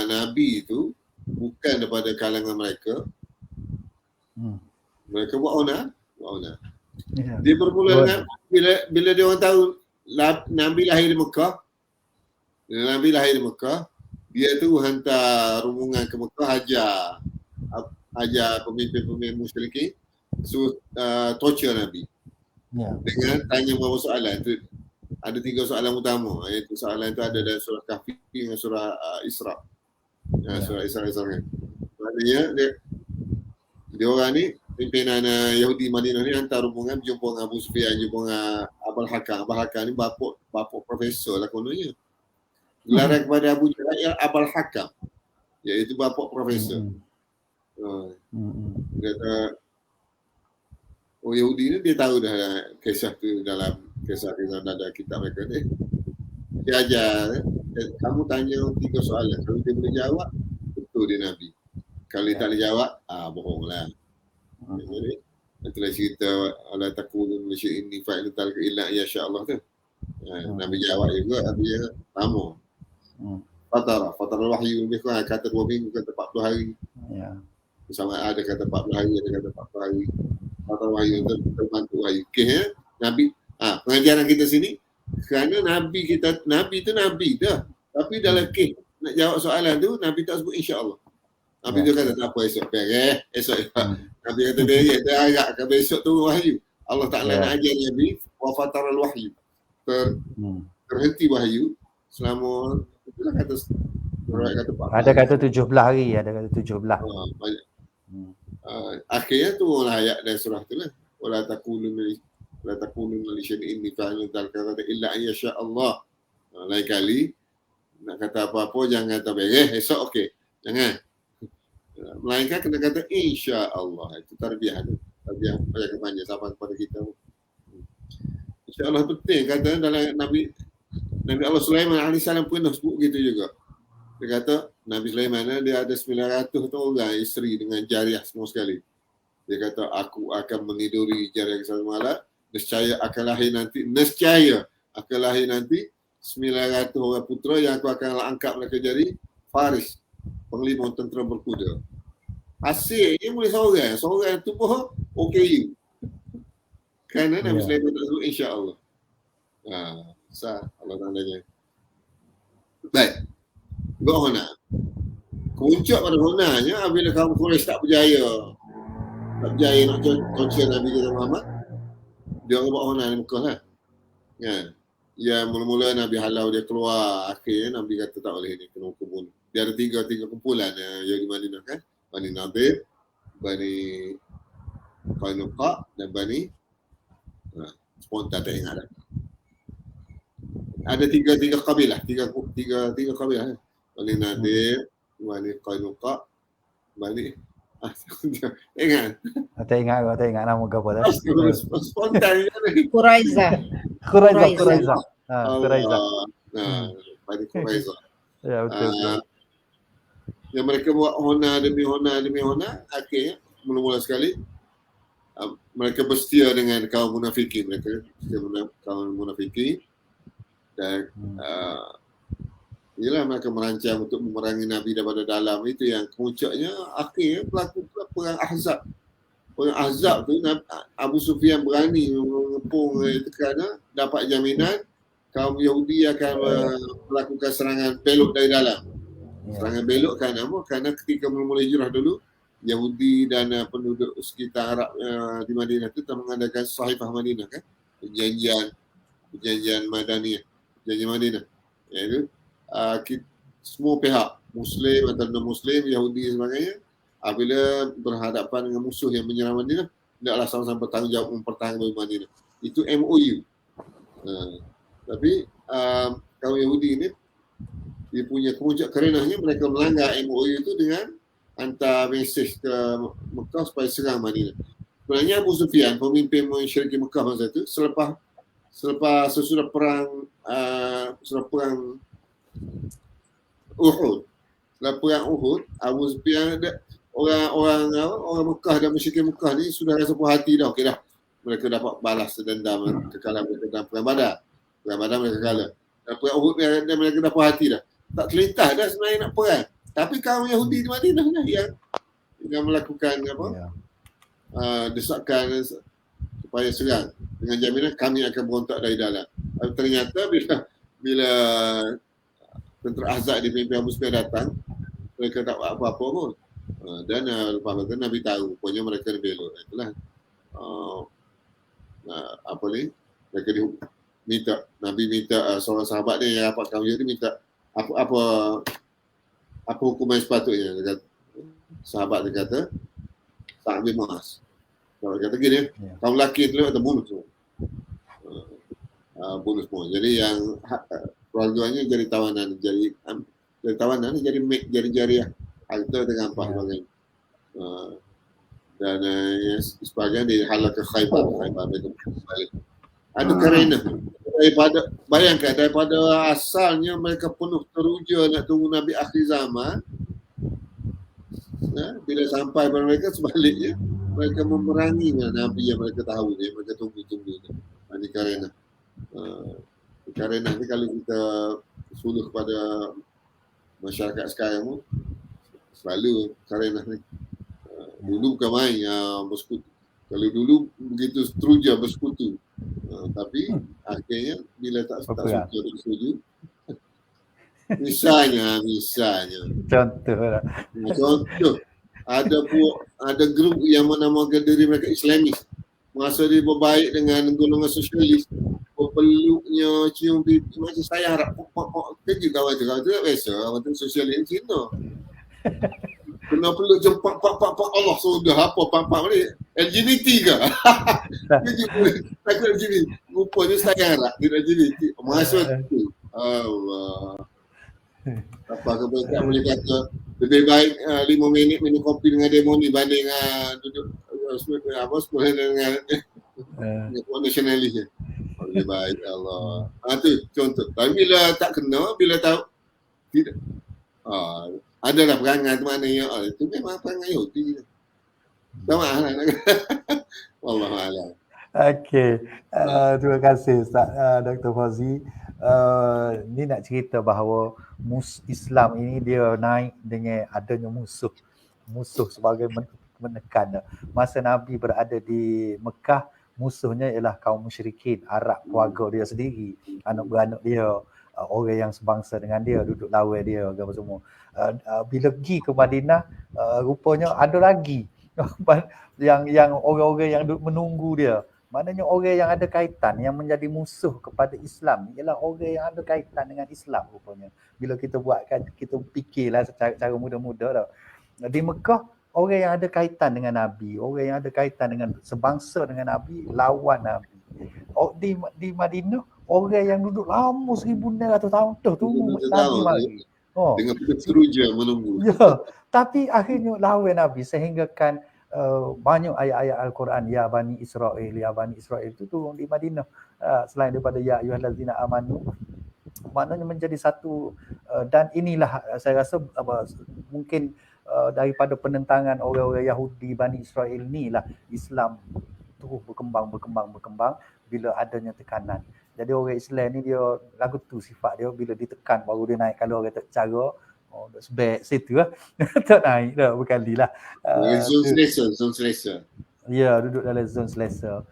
Nabi itu bukan daripada kalangan mereka, mereka buat onar. Ya. Dia bermula dengan bila dia orang tahu Nabi lahir di Mekah. Bila Nabi lahir di Mekah, dia tu hantar rombongan ke Mekah ajar pemimpin-pemimpin musyrikin suruh torture Nabi. Ya. Dengan tanya beberapa soalan. Itu ada 3 soalan utama. Iaitu soalan itu ada dalam surah Kahfi dengan surah Isra. Surah Isra kan. Maknanya dia orang ni pimpinan Yahudi Madinah ni hantar rombongan jumpa dengan Abu Sufyan, jumpa dengan Abul Hakam. Abul Hakam ni bapa profesor lah kononnya. Gelaran kepada Abu Jahal Abul Hakam, iaitu bapa profesor. Dia kata Yahudi ni dia tahu dah kisah tu dalam kisah dalam kitab mereka ni. Dia ajar kamu tanya 3 soalan, kalau dia boleh jawab betul dia Nabi. Kalau dia tak boleh jawab, bohonglah. Jadi itulah cerita ala takunu min syai'in fa'il talqa illa ya Allah tu. Nabi jawab juga, Nabi sama. Fatara wahyu lebih kurang kata 2 minggu, kata 40 hari. Ya. Sama ada kata 40 hari, ada kata 40 hari. Fatara wahyu itu terbantu wahyu. Okey ya. Nabi pengajaran kita sini kerana Nabi tu Nabi dah. Tapi dalam kes nak jawab soalan tu Nabi tak sebut insya-Allah. Nabi tu kata tak apa esok esok. Nabi kata dia agak besok tu wahyu. Allah Taala nak ajar Nabi wa fataral wahyu. Terhenti wahyu selama itulah kata Ada kata 17 hari, ada kata 17. Akhirnya tu lah ayat dari surah tu lah. Wala taqulu li syai'in fa'il talqa illa an yasha Allah. Lain kali nak kata apa-apa jangan kata esok okey. Jangan. Melainkan kena kata insya-Allah. Itu tarbiyah tu. Tarbiyah banyak kepanjang sampai kepada kita. Insya-Allah penting kata dalam Nabi Allah Sulaiman alaihissalam pernah sebut gitu juga. Dia kata Nabi Sulaiman dia ada 900 orang isteri dengan jariah semua sekali. Dia kata aku akan meniduri jariah satu malam, nescaya akan lahir nanti 900 orang putera yang aku akan angkat mereka jadi Faris, panglima tentera berkuda. Hasilnya boleh seorang tu pun OKU. Kerana Nabi Sulaiman tak sebut insya-Allah. Sah Allah tandanya. Baik. Hona. Puncak pada honanya apabila kaum Quraisy tak berjaya nak torture Nabi kita Muhammad, dia orang buat hona di Mekah lah. Kan? Ya mula-mula Nabi halau dia keluar, akhirnya Nabi kata tak boleh ni, kena hukum bunuh. Dia ada tiga kumpulan yang di Madinah kan. Bani Nadir, Bani Qainuqa dan Bani spontan tak ingat dah. Ada tiga kabilah, tiga kabilah. Bani Nadir, Bani Qainuqa, Bani ingat. Tak ingat nama apa dah. Spontan ni. Quraiza. Bani Quraiza. Ya betul. Yang mereka buat hona demi hona, akhirnya mula-mula sekali mereka bersetia dengan kaum munafikin, dan inilah mereka merancang untuk memerangi Nabi daripada dalam. Itu yang kemuncaknya akhirnya berlaku perang Ahzab. Perang Ahzab tu Abu Sufyan berani mengepung itu kerana dapat jaminan kaum Yahudi akan melakukan serangan belok dari dalam. Serangan belok kerana apa? Kerana ketika mula-mula hijrah dulu, Yahudi dan penduduk sekitar Arab di Madinah itu telah mengadakan Sahifah Madinah kan? Perjanjian Madaniyah, perjanjian Madinah. Iaitu semua pihak, Muslim atau non-Muslim, Yahudi dan sebagainya, apabila berhadapan dengan musuh yang menyerang Madinah, hendaklah sama-sama bertanggungjawab mempertahankan Madinah. Itu MOU. Tapi kaum Yahudi ini dia punya kemuncak kerenahnya mereka melanggar MOU itu dengan hantar mesej ke Mekah supaya serang Madinah. Sebenarnya Abu Sufyan, pemimpin musyrikin Mekah masa itu, selepas sesudah perang Uhud. Setelah perang Uhud, Abu Sufyan orang Mekah dan musyrikin Mekah ni sudah rasa puas hati dah. Okey dah. Mereka dapat balas dendam kekalahan mereka dalam perang Badar. Perang Badar mereka kalah. Dan perang Uhud mereka dah puas hati dah. Tak terlintas dah sebenarnya nak perang. Tapi kaum Yahudi di Madinah lah yang melakukan desakan supaya serang dengan jaminan kami akan berontak dari dalam. Tapi ternyata bila tentera Ahzab dipimpin Abu Sufyan datang, mereka tak buat apa-apa pun. Dan lepas itu Nabi tahu, pokoknya mereka belok. Itulah mereka minta, Nabi minta seorang sahabat dia yang rapat kaum Yahudi minta apa hukuman sepatutnya. Sahabat dia kata, Sa'ad bin Mu'az. Sahabat kata gini, kaum lelaki itu atau bunuh semua. Bunuh semua. Jadi yang keluarganya jadi tawanan, jadi jari-jari harta dengan apa sebagainya. Dan sebagian dihalal ke Khaybar itu balik. Ada kerana bayangkan daripada asalnya mereka penuh teruja nak tunggu Nabi akhir zaman. Bila sampai pada mereka sebaliknya mereka memerangi Nabi yang mereka tahu ni, mereka tunggu-tunggu ni. Ini kerana ni kalau kita suluh kepada masyarakat sekarang pun selalu kerana ni dulu bukan main bersekutu. Kalau dulu begitu teruja bersekutu, tapi akhirnya bila tak setuju misalnya contoh ada grup yang menamakan diri mereka Islamis, masa dia berbaik dengan golongan sosialis, berpeluknya, cium pipi, macam saya harap kerja kawan tu tak biasa, kawan tu sosialis Cina. Kena peluk jempak pak Allah sudah apa pak ni LGBT ke? Takut LGBT. Rupanya saya harap dia LGBT. Masa tu Allah. Apa kebetulan boleh kata lebih baik 5 minit minum kopi dengan demo ni banding duduk 10 dengan nasionalis je. Lebih baik Allah. Tu contoh. Tapi bila tak kena, bila tahu tidak. Adalah perangai tu maknanya itu memang perangai Yahudi. Sama lah. Wallahualam. Okey. Terima kasih Ustaz Dr. Fauzi. Ni nak cerita bahawa Islam ini dia naik dengan adanya musuh sebagai menekan. Masa Nabi berada di Mekah, musuhnya ialah kaum musyrikin Arab, keluarga dia sendiri, anak-beranak dia, orang yang sebangsa dengan dia, duduk lawan dia apa semua. Bila pergi ke Madinah, rupanya ada lagi yang orang-orang yang duduk menunggu dia. Maknanya orang yang ada kaitan, yang menjadi musuh kepada Islam ialah orang yang ada kaitan dengan Islam rupanya. Bila kita buatkan, kita fikirlah secara muda-muda tau. Di Mekah, orang yang ada kaitan dengan Nabi, orang yang ada kaitan dengan sebangsa dengan Nabi, lawan Nabi. Di Madinah, orang yang duduk lama 1,600 tahun tu tunggu Nabi mari. Dengan teruja menunggu. Ya, tapi akhirnya lawan Nabi sehinggakan banyak ayat-ayat Al-Quran ya Bani Israel itu turun di Madinah. Selain daripada ya ayyuhallazina amanu, maknanya menjadi satu. Dan inilah saya rasa mungkin daripada penentangan orang-orang Yahudi Bani Israel inilah Islam terus berkembang bila adanya tekanan. Jadi orang Islam ni dia lagu tu sifat dia, bila ditekan baru dia naik. Kalau orang tak cara, sebab situ lah. Tak naik dah berkali lah. Zone selesa. Ya, duduk dalam zone selesa.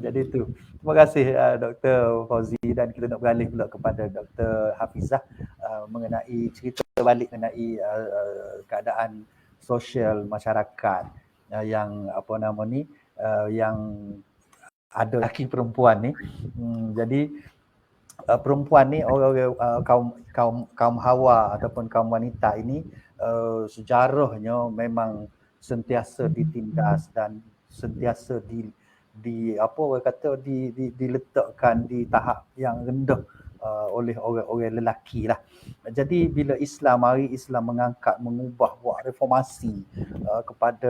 Jadi tu. Terima kasih Dr. Fauzi, dan kita nak beralih pula kepada Dr. Hafizah mengenai cerita balik mengenai keadaan sosial masyarakat yang apa nama ni, yang ada lelaki perempuan ni. Jadi perempuan ni orang kaum Hawa ataupun kaum wanita ini sejarahnya memang sentiasa ditindas dan sentiasa di apa orang kata diletakkan di tahap yang rendah oleh orang-orang lelaki lah. Jadi bila Islam mengubah, buat reformasi kepada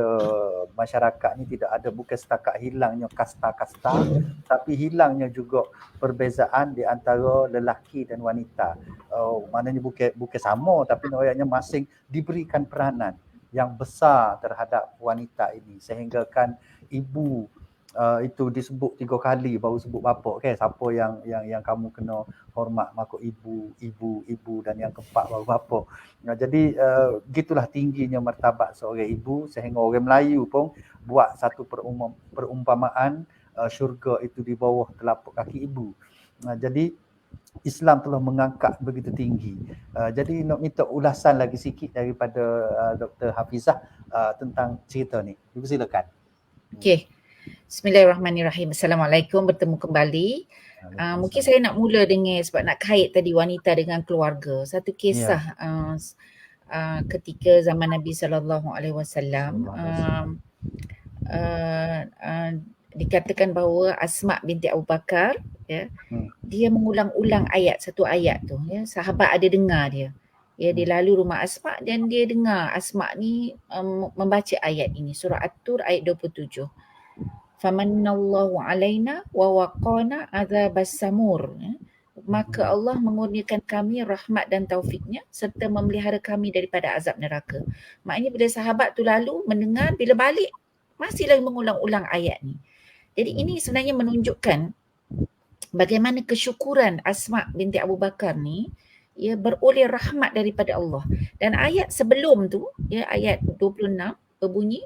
masyarakat ni, tidak ada, bukan setakat hilangnya kasta-kasta, tapi hilangnya juga perbezaan di antara lelaki dan wanita. Maknanya bukan sama, tapi ayatnya masing diberikan peranan yang besar terhadap wanita ini, sehingga kan ibu itu disebut 3 kali baru sebut bapa kan. Siapa yang kamu kena hormat, maka ibu, dan yang keempat baru bapa. Jadi gitulah tingginya martabat seorang ibu, sehingga orang Melayu pun buat satu perumpamaan syurga itu di bawah telapak kaki ibu. Jadi Islam telah mengangkat begitu tinggi. Jadi nak minta ulasan lagi sikit daripada Dr. Hafizah tentang cerita ni. Ibu silakan. Okey. Bismillahirrahmanirrahim. Assalamualaikum, bertemu kembali. Mungkin saya nak mula dengan, sebab nak kait tadi wanita dengan keluarga. Satu kisah ketika zaman Nabi SAW, dikatakan bahawa Asma binti Abu Bakar, ya, dia mengulang-ulang satu ayat tu, ya. Sahabat ada dengar dia. Ya, dia lalu rumah Asma dan dia dengar Asma ni membaca ayat ini, surah At-Tur ayat 27. Famanallahu alaina wa waqana adzabas samur. Maka Allah mengurniakan kami rahmat dan taufiknya serta memelihara kami daripada azab neraka. Maknanya bila sahabat tu lalu mendengar, bila balik masih lagi mengulang-ulang ayat ni. Jadi ini sebenarnya menunjukkan bagaimana kesyukuran Asma binti Abu Bakar ni, ya, beroleh rahmat daripada Allah. Dan ayat sebelum tu, ya, ayat 26 berbunyi,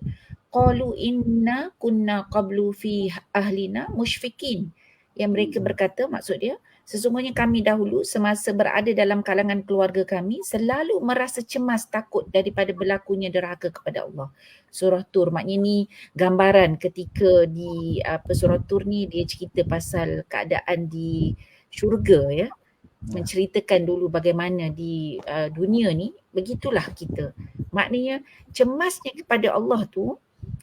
qalu inna kunna qablu fi ahlina musyfikin. Yang mereka berkata, maksud dia, sesungguhnya kami dahulu semasa berada dalam kalangan keluarga kami selalu merasa cemas takut daripada berlakunya derhaka kepada Allah. Surah Tur, maknanya ni gambaran ketika di surah Tur ni dia cerita pasal keadaan di syurga, ya. Menceritakan dulu bagaimana di dunia ni, begitulah kita. Maknanya cemasnya kepada Allah tu,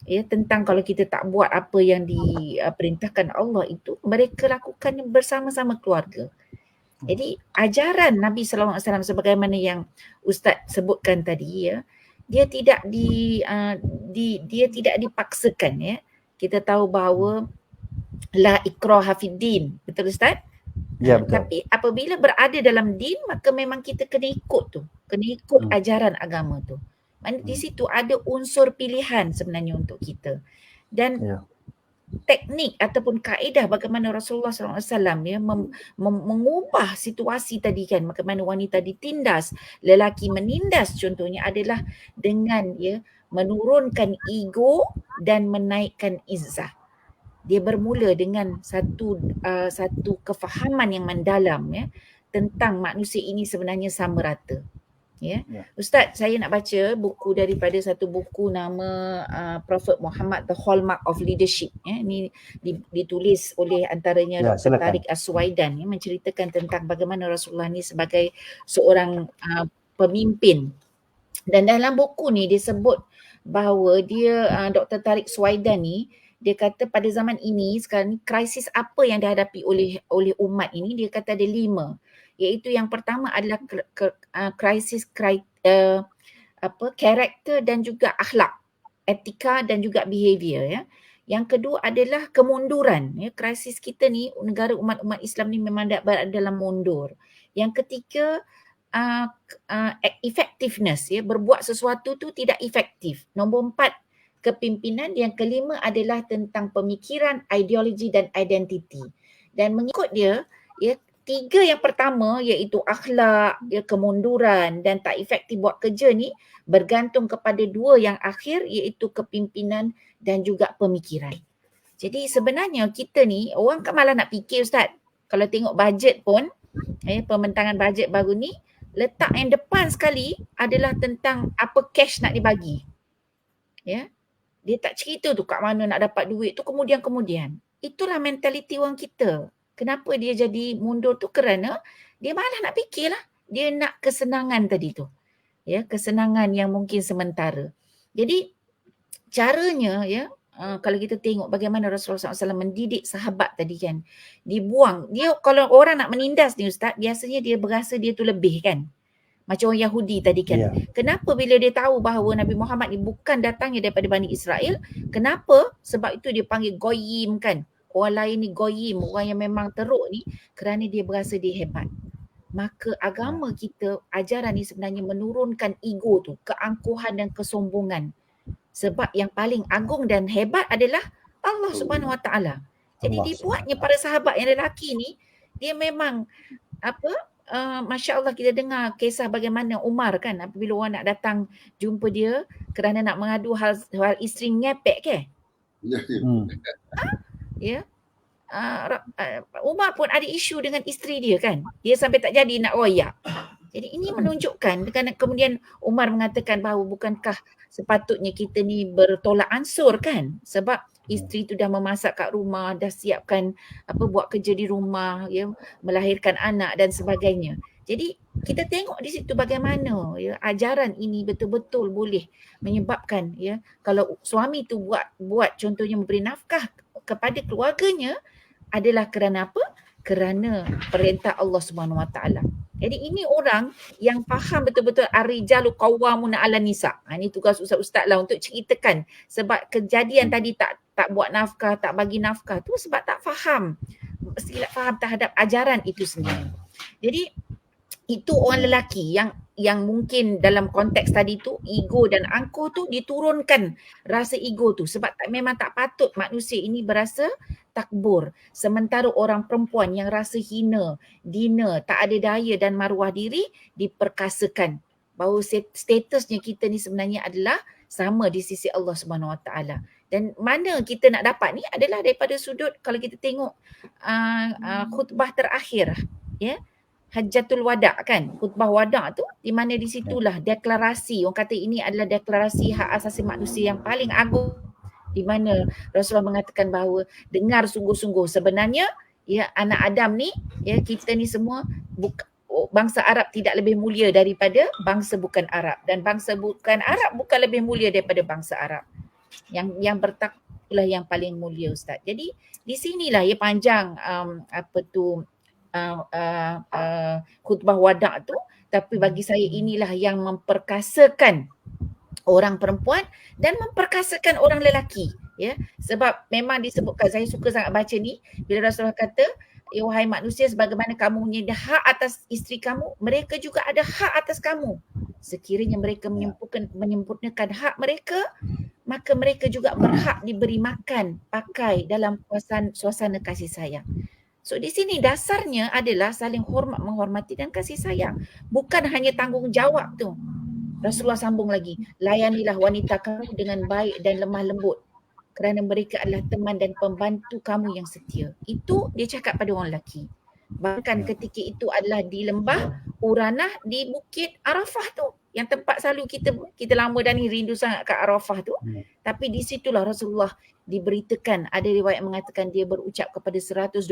ya, tentang kalau kita tak buat apa yang diperintahkan Allah itu, mereka lakukan bersama-sama keluarga. Jadi ajaran Nabi SAW sebagaimana yang Ustaz sebutkan tadi, ya, dia tidak dia tidak dipaksakan, ya. Kita tahu bahawa la ikraha fid din, betul Ustaz? Ya, betul. Tapi apabila berada dalam din, maka memang kita kena ikut tu, kena ikut ajaran agama tu. Maksudnya di situ ada unsur pilihan sebenarnya untuk kita. Dan teknik ataupun kaedah bagaimana Rasulullah SAW, ya, mengubah situasi tadi kan, bagaimana wanita ditindas, lelaki menindas contohnya, adalah dengan, ya, menurunkan ego dan menaikkan izzah. Dia bermula dengan satu kefahaman yang mendalam, ya, tentang manusia ini sebenarnya sama rata. Ya. Ustaz, saya nak baca buku daripada satu buku nama Prophet Muhammad, The Hallmark of Leadership. Ya. Ini ditulis oleh antaranya Dr. Tariq As-Suwaidan, ya, menceritakan tentang bagaimana Rasulullah ni sebagai seorang pemimpin. Dan dalam buku ni dia sebut bahawa dia, Dr. Tariq Suwaidan ni, dia kata pada zaman ini, sekarang ni, krisis apa yang dihadapi oleh umat ini, dia kata ada 5. Iaitu yang pertama adalah krisis karakter dan juga akhlak, etika dan juga behavior, ya. Yang kedua adalah kemunduran, ya. Krisis kita ni, negara umat Islam ni memang berada dalam mundur. Yang ketiga, effectiveness, ya, berbuat sesuatu tu tidak efektif. Nombor 4, kepimpinan. Yang kelima adalah tentang pemikiran, ideologi dan identiti. Dan mengikut dia, ya, 3 yang pertama iaitu akhlak, ya, kemunduran dan tak efektif buat kerja ni bergantung kepada 2 yang akhir iaitu kepimpinan dan juga pemikiran. Jadi sebenarnya kita ni, orang kan malah nak fikir Ustaz, kalau tengok bajet pun, pembentangan bajet baru ni, letak yang depan sekali adalah tentang apa cash nak dibagi. Ya. Dia tak cerita tu kat mana nak dapat duit tu kemudian. Itulah mentaliti orang kita. Kenapa dia jadi mundur tu? Kerana dia malah nak fikirlah. Dia nak kesenangan tadi tu. Ya, kesenangan yang mungkin sementara. Jadi caranya, ya, kalau kita tengok bagaimana Rasulullah SAW mendidik sahabat tadi kan, dibuang. Dia kalau orang nak menindas ni Ustaz, biasanya dia berasa dia tu lebih kan. Macam orang Yahudi tadi kan. Ya. Kenapa bila dia tahu bahawa Nabi Muhammad ni bukan datangnya daripada Bani Israel, kenapa? Sebab itu dia panggil goyim kan. Orang lain ni goyim, orang yang memang teruk ni, kerana dia berasa dia hebat. Maka agama kita, ajaran ni sebenarnya menurunkan ego tu, keangkuhan dan kesombongan. Sebab yang paling agung dan hebat adalah Allah Subhanahu Wa Taala. Jadi Allah dibuatnya para sahabat yang lelaki ni, dia memang Masya Allah, kita dengar kisah bagaimana Umar kan, apabila orang nak datang jumpa dia kerana nak mengadu hal isteri ngepek ke? Ya. Umar pun ada isu dengan isteri dia kan. Dia sampai tak jadi nak royak. Jadi ini menunjukkan, kerana kemudian Umar mengatakan bahawa bukankah sepatutnya kita ni bertolak ansur kan? Sebab isteri tu dah memasak kat rumah, dah siapkan buat kerja di rumah, ya, melahirkan anak dan sebagainya. Jadi kita tengok di situ bagaimana ya ajaran ini betul-betul boleh menyebabkan ya kalau suami tu buat contohnya memberi nafkah kepada keluarganya adalah kerana apa? Kerana perintah Allah Subhanahu Wa Taala. Jadi ini orang yang faham betul-betul ar-rijalu qawwamuna 'alan nisa. Ini tugas ustaz-ustaz lah untuk ceritakan sebab kejadian tadi tak buat nafkah, tak bagi nafkah tu sebab tak faham. Silap faham terhadap ajaran itu sendiri. Jadi itu orang lelaki yang mungkin dalam konteks tadi tu ego dan angkuh tu diturunkan rasa ego tu sebab memang tak patut manusia ini berasa takbur. Sementara orang perempuan yang rasa hina, dina, tak ada daya dan maruah diri diperkasakan. Bahawa statusnya kita ni sebenarnya adalah sama di sisi Allah Subhanahu Wa Taala. Dan mana kita nak dapat ni adalah daripada sudut kalau kita tengok khutbah terakhir ya. Hajjatul Wada' kan, khutbah wada' tu di mana di situlah deklarasi, orang kata ini adalah deklarasi hak asasi manusia yang paling agung di mana Rasulullah mengatakan bahawa dengar sungguh-sungguh sebenarnya ya anak Adam ni ya kita ni semua bangsa Arab tidak lebih mulia daripada bangsa bukan Arab dan bangsa bukan Arab bukan lebih mulia daripada bangsa Arab. Yang bertakwalah yang paling mulia Ustaz. Jadi di sinilah ya panjang khutbah wada' tu, tapi bagi saya inilah yang memperkasakan orang perempuan dan memperkasakan orang lelaki ya, sebab memang disebutkan, saya suka sangat baca ni bila Rasulullah kata ya wahai manusia, sebagaimana kamu punya hak atas isteri kamu, mereka juga ada hak atas kamu. Sekiranya mereka menyempurnakan hak mereka, maka mereka juga berhak diberi makan, pakai dalam suasana kasih sayang. So di sini dasarnya adalah saling hormat, menghormati dan kasih sayang. Bukan hanya tanggungjawab tu. Rasulullah sambung lagi, layanilah wanita kamu dengan baik dan lemah lembut kerana mereka adalah teman dan pembantu kamu yang setia. Itu dia cakap pada orang lelaki. Bahkan ketika itu adalah di lembah Uranah di Bukit Arafah tu, yang tempat selalu kita lama dah ni rindu sangat kat Arafah tu. Tapi di situlah Rasulullah diberitakan, ada riwayat mengatakan dia berucap kepada 124,000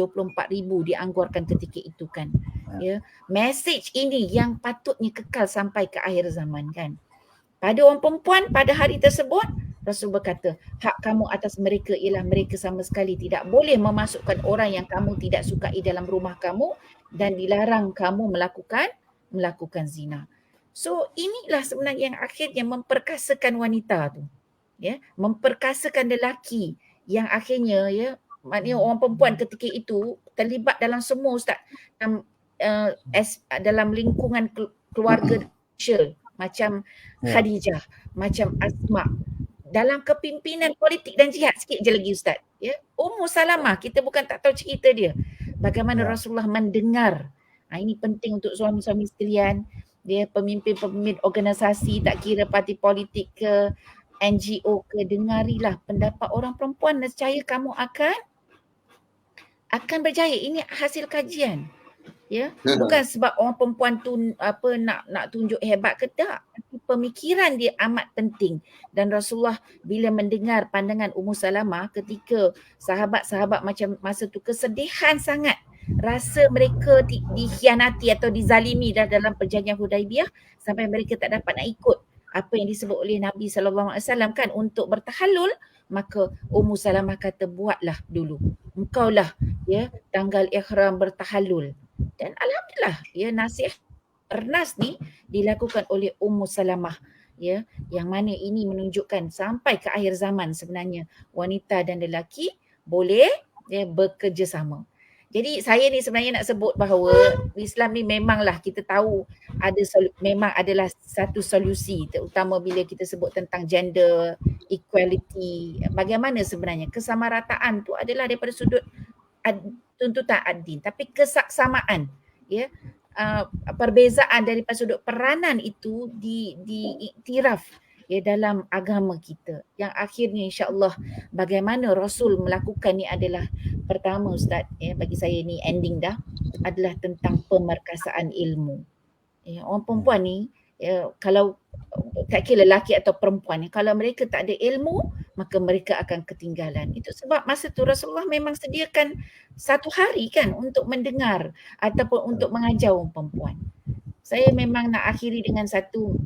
dianggarkan ketika itu kan. Ya, message ini yang patutnya kekal sampai ke akhir zaman kan. Pada orang perempuan pada hari tersebut Rasul berkata, hak kamu atas mereka ialah mereka sama sekali tidak boleh memasukkan orang yang kamu tidak sukai dalam rumah kamu dan dilarang kamu melakukan zina. So inilah sebenarnya yang akhirnya memperkasakan wanita tu. Ya, memperkasakan lelaki yang akhirnya ya, maknanya orang perempuan ketika itu terlibat dalam semua Ustaz, dalam lingkungan keluarga sosial macam Khadijah, macam Asma, dalam kepimpinan politik dan jihad. Sikit je lagi Ustaz ya, Ummu Salamah, kita bukan tak tahu cerita dia bagaimana Rasulullah mendengar. Ini penting untuk suami-suami sekalian, dia pemimpin-pemimpin organisasi, tak kira parti politik ke NGO ke, dengarilah pendapat orang perempuan, nescaya kamu akan berjaya. Ini hasil kajian ya, bukan sebab orang perempuan tu nak tunjuk hebat ke tak, tapi pemikiran dia amat penting. Dan Rasulullah bila mendengar pandangan Ummu Salamah ketika sahabat-sahabat macam masa tu kesedihan sangat, rasa mereka dikhianati atau dizalimi dalam perjanjian Hudaibiyah sampai mereka tak dapat nak ikut apa yang disebut oleh Nabi SAW kan untuk bertahallul, maka Ummu Salamah kata buatlah dulu. Engkaulah ya tanggal ihram bertahallul. Dan alhamdulillah ya nasihat Ernas ni dilakukan oleh Ummu Salamah ya, yang mana ini menunjukkan sampai ke akhir zaman sebenarnya wanita dan lelaki boleh ya bekerjasama. Jadi saya ni sebenarnya nak sebut bahawa Islam ni memanglah kita tahu memang adalah satu solusi, terutama bila kita sebut tentang gender equality. Bagaimana sebenarnya kesamarataan tu adalah daripada sudut tuntutan ad-din, tapi kesaksamaan ya, perbezaan daripada sudut peranan itu diiktiraf ya dalam agama kita, yang akhirnya insya-Allah bagaimana Rasul melakukan ni adalah pertama Ustaz ya, bagi saya ni ending dah, adalah tentang pemerkasaan ilmu. Ya, orang perempuan ni ya, kalau tak kira lelaki atau perempuan ni, kalau mereka tak ada ilmu maka mereka akan ketinggalan. Itu sebab masa tu Rasulullah memang sediakan satu hari kan untuk mendengar ataupun untuk mengajar orang perempuan. Saya memang nak akhiri dengan satu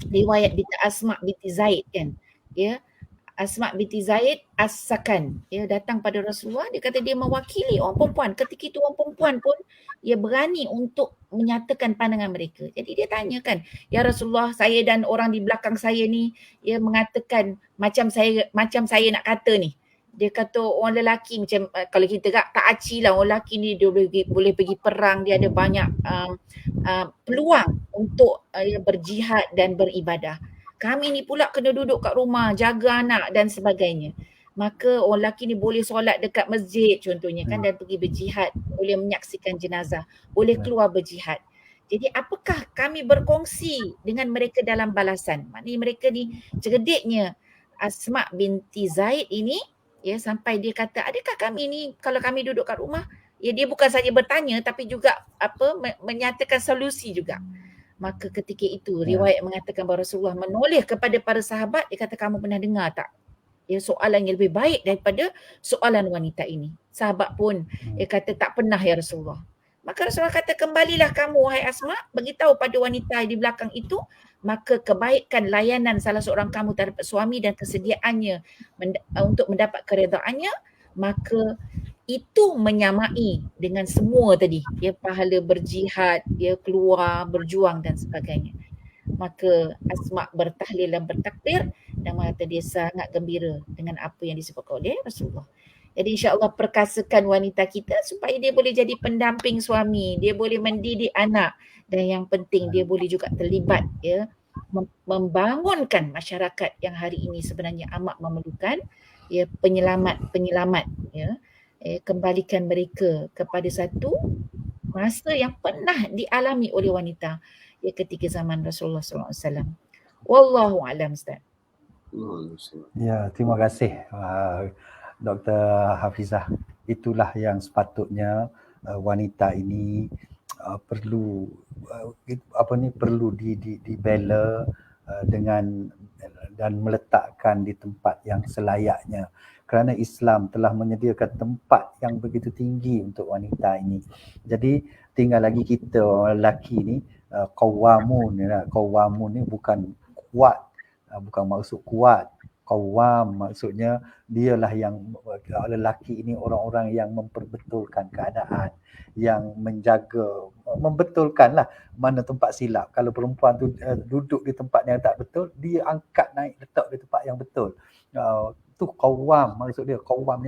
riwayat binti Asma binti Zaid kan. Ya. Asma binti Zaid As-Sakan ya, datang pada Rasulullah, dia kata dia mewakili orang perempuan. Ketika itu orang perempuan pun dia berani untuk menyatakan pandangan mereka. Jadi dia tanyakan, ya Rasulullah, saya dan orang di belakang saya ni ya mengatakan macam saya nak kata ni. Dia kata orang lelaki macam kalau kita tak aci lah, orang lelaki ni dia boleh pergi perang, dia ada banyak peluang untuk berjihad dan beribadah. Kami ni pula kena duduk kat rumah, jaga anak dan sebagainya. Maka orang lelaki ni boleh solat dekat masjid contohnya kan, dan pergi berjihad, boleh menyaksikan jenazah, boleh keluar berjihad. Jadi apakah kami berkongsi dengan mereka dalam balasan? Maknanya mereka ni cerdiknya Asma binti Zaid ini ya, sampai dia kata adakah kami ni kalau kami duduk kat rumah, ya dia bukan saja bertanya tapi juga menyatakan solusi juga. Maka ketika itu riwayat mengatakan bahawa Rasulullah menoleh kepada para sahabat, dia kata kamu pernah dengar tak ya soalan yang lebih baik daripada soalan wanita ini? Sahabat pun dia kata tak pernah ya Rasulullah. Maka Rasulullah kata kembalilah kamu wahai Asma, beritahu pada wanita di belakang itu, maka kebaikan layanan salah seorang kamu terhadap suami dan kesediaannya untuk mendapat keredaannya, maka itu menyamai dengan semua tadi ya, pahala berjihad, dia keluar berjuang dan sebagainya. Maka Asma bertahlil dan bertakbir dan mengata dia sangat gembira dengan apa yang disebutkan oleh Rasulullah. Jadi insya-Allah perkasakan wanita kita supaya dia boleh jadi pendamping suami, dia boleh mendidik anak, dan yang penting dia boleh juga terlibat ya membangunkan masyarakat yang hari ini sebenarnya amat memerlukan ya penyelamat ya. Kembalikan mereka kepada satu masa yang pernah dialami oleh wanita ya ketika zaman Rasulullah SAW. Wallahu a'lam Ustaz. Ya, terima kasih Dr. Hafizah. Itulah yang sepatutnya wanita ini perlu perlu dibela dengan dan meletakkan di tempat yang selayaknya, kerana Islam telah menyediakan tempat yang begitu tinggi untuk wanita ini. Jadi tinggal lagi kita lelaki ni qawamun ni bukan kuat, bukan maksud kuat. Qawam maksudnya dialah yang lelaki ini orang-orang yang memperbetulkan keadaan, yang menjaga, membetulkanlah mana tempat silap. Kalau perempuan tu duduk di tempat yang tak betul, dia angkat naik letak di tempat yang betul. Tu qawam, maksud dia qawam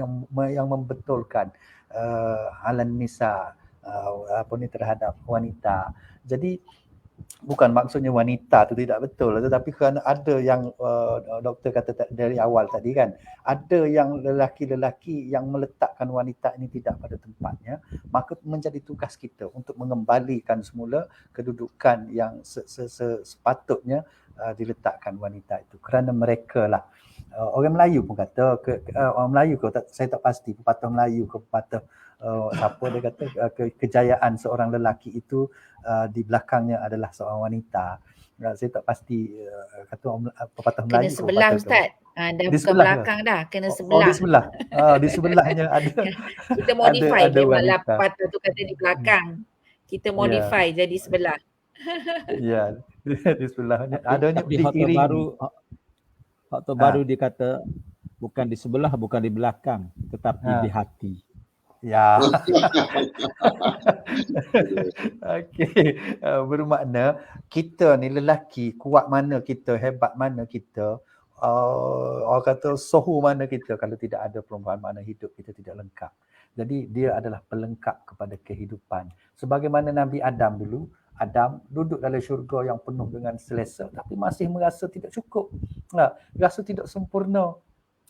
yang membetulkan halan nisa terhadap wanita. Jadi bukan maksudnya wanita tu tidak betul, tetapi kerana ada yang doktor kata dari awal tadi kan, ada yang lelaki-lelaki yang meletakkan wanita ini tidak pada tempatnya, maka menjadi tugas kita untuk mengembalikan semula kedudukan yang sepatutnya diletakkan wanita itu, kerana mereka lah. Orang Melayu pun kata, orang Melayu saya tak pasti, pepatah Melayu ke pepatah siapa dia kata kejayaan seorang lelaki itu di belakangnya adalah seorang wanita. Saya tak pasti kata pepatah Melayu. Kena sebelah Ustaz. Dah di bukan sebelah belakang dah, kena sebelah. Di sebelah. Di sebelahnya ada. Kita modify ada malah wanita. pepatah tu kata di belakang. Kita modify jadi sebelah. Ya, di sebelahnya. Adanya Tapi hak terbaru dia kata bukan di sebelah, bukan di belakang, tetapi di hati. Ya. Okey, bermakna kita ni lelaki, kuat mana kita, hebat mana kita, orang kata sohu mana kita, kalau tidak ada perempuan, makna hidup kita tidak lengkap. Jadi dia adalah pelengkap kepada kehidupan. Sebagaimana Nabi Adam dulu, Adam duduk dalam syurga yang penuh dengan selesa tapi masih merasa tidak cukup. Rasa tidak sempurna.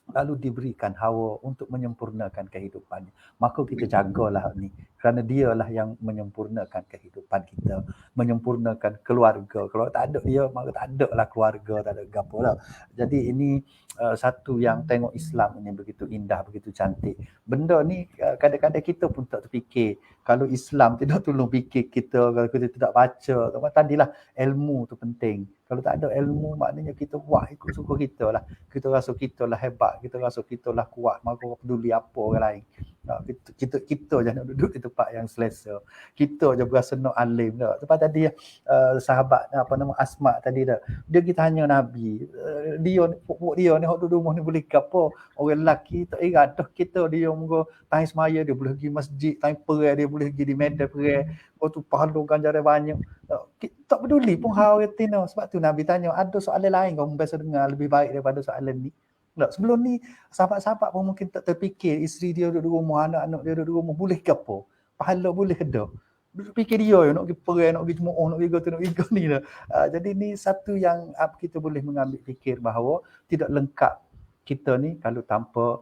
Lalu diberikan Hawa untuk menyempurnakan kehidupannya. Maka kita jagalah ni. Kerana dialah yang menyempurnakan kehidupan kita. Menyempurnakan keluarga. Kalau tak ada dia, maka tak ada lah keluarga, tak ada apa lah. Jadi ini satu yang tengok Islam ini begitu indah, begitu cantik. Benda ni kadang-kadang kita pun tak terfikir. Kalau Islam tidak tolong fikir kita, kalau kita tidak baca. Tadilah ilmu tu penting. Kalau tak ada ilmu, maknanya kita buat ikut suka kita lah. Kita rasa kita lah hebat, kita rasa kita lah kuat, maka orang peduli apa orang lain. Kita je nak duduk di tempat yang selesa. Kita je berasa nak alim. Sebab tadi sahabat Asma tadi dah, dia kita tanya Nabi, dia ni hok duduk rumah ni boleh ke apa? Orang lelaki tak iradah kita, dia muka time semaya dia boleh pergi masjid, time perang dia boleh pergi di medan perang. Tu pahala ganjaran banyak. Tak peduli pun hal retina. Sebab tu Nabi tanya, ada soalan lain kau biasa dengar lebih baik daripada soalan ni? Tak, sebelum ni sahabat-sahabat pun mungkin tak terfikir isteri dia duduk rumah, anak-anak dia duduk rumah, boleh ke apa? Pahala boleh ke tak? Fikir dia nak pergi perang, nak pergi jemaah, nak pergi tu, nak pergi ni lah. Jadi ni satu yang kita boleh mengambil fikir bahawa tidak lengkap kita ni kalau tanpa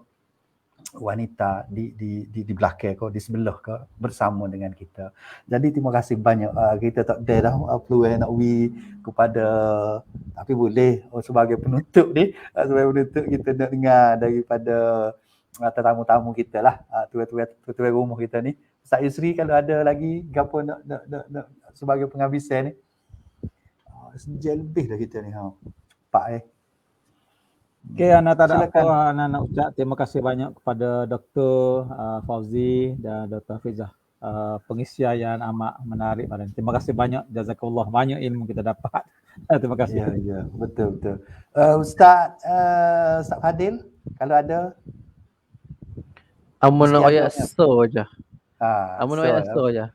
wanita di belakang ke, di sebelah ke, bersama dengan kita. Jadi terima kasih banyak. Kita tak ada dah peluang nak kepada, tapi boleh sebagai penutup ni, sebagai penutup kita nak dengar daripada tetamu-tamu kita lah, tuan-tuan rumah kita ni. Ustaz Yusri kalau ada lagi gapo nak sebagai penghabisan ni. Sejam lebih dah kita ni. Cepat Okey, Ana tak ada apa, Ana nak ucap terima kasih banyak kepada Dr. Fauzi dan Dr. Hafizah. Pengisian yang amat menarik pada ini. Terima kasih banyak, jazakallah, banyak ilmu kita dapat. Terima kasih. Ya, betul. Ustaz Fadil, kalau ada Amun nak ayat so je. Amun nak ayat so je.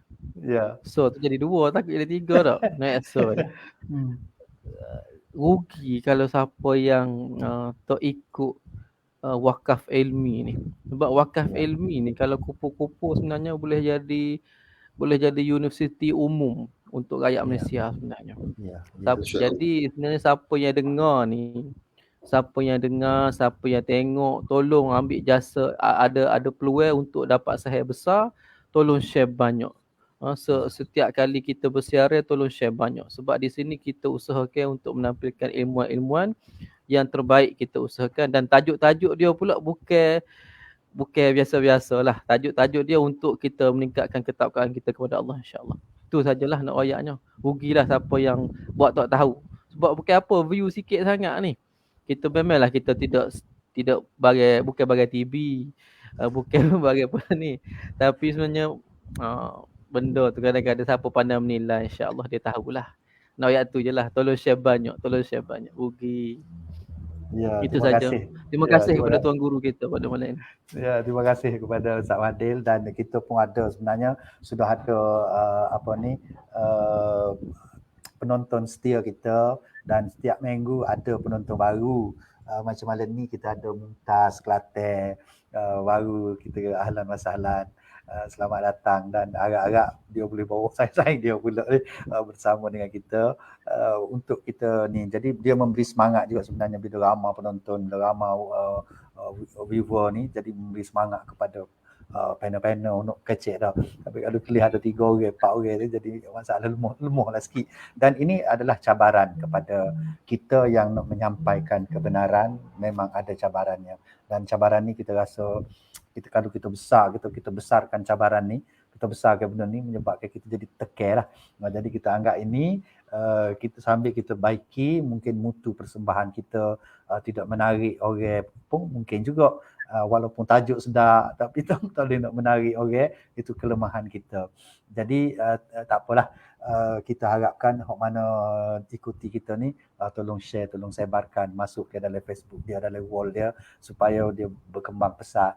Ya. So tu jadi 2, takut jadi 3 tak? Nak ayat so je. Rugi kalau siapa yang tak ikut wakaf ilmi ni. Sebab wakaf ilmi ni kalau kupu-kupu sebenarnya boleh jadi universiti umum untuk rakyat Malaysia sebenarnya. Jadi sebenarnya siapa yang dengar ni, siapa yang tengok, tolong ambil jasa, ada peluang untuk dapat sahih besar, tolong share banyak. Setiap kali kita bersiaran tolong share banyak, sebab di sini kita usahakan untuk menampilkan ilmuwan-ilmuwan yang terbaik kita usahakan, dan tajuk-tajuk dia pula bukan biasa-biasa lah. Tajuk-tajuk dia untuk kita meningkatkan ketakwaan kita kepada Allah, insya-Allah. Itu sajalah nak ayatnya. Rugilah siapa yang buat tak tahu. Sebab bukan apa view sikit sangat ni. Kita memanglah kita tidak bukan bagai TV, bukan bagai apa ni. Tapi sebenarnya benda tu kadang-kadang siapa pandai menilai, insya-Allah dia tahulah. Nak ayat tu je lah, tolong share banyak. Rugi. Ya, itu saja. Terima kasih kepada tuan guru kita pada malam ini. Ya, terima kasih kepada Ustaz Fadil, dan kita pun ada sebenarnya sudah ada penonton setia kita, dan setiap minggu ada penonton baru. Macam malam ni kita ada Mumtaz Kelantan baru, kita ahlan wa sahlan. Selamat datang, dan agak-agak dia boleh bawa saing dia pula bersama dengan kita untuk kita ni. Jadi dia memberi semangat juga sebenarnya bila ramai penonton, bila ramai viewer ni, jadi memberi semangat kepada panel-panel untuk kecek dah. Tapi kalau pilih ada 3 orang, 4 orang tu jadi masalah lemah lah sikit. Dan ini adalah cabaran kepada kita yang nak menyampaikan kebenaran, memang ada cabarannya. Dan cabaran ni kita rasa kalau kita besarkan cabaran ni, kita besarkan benda ni, menyebabkan kita jadi tekan lah. Jadi kita anggap ini kita sambil kita baiki, mungkin mutu persembahan kita tidak menarik orang pun mungkin juga, walaupun tajuk sedap tapi tak boleh nak menarik orang, itu kelemahan kita. Jadi tak apalah, kita harapkan hok mana ikuti kita ni tolong share, tolong sebarkan, masuk ke dalam Facebook dia, dalam wall dia, supaya dia berkembang pesat,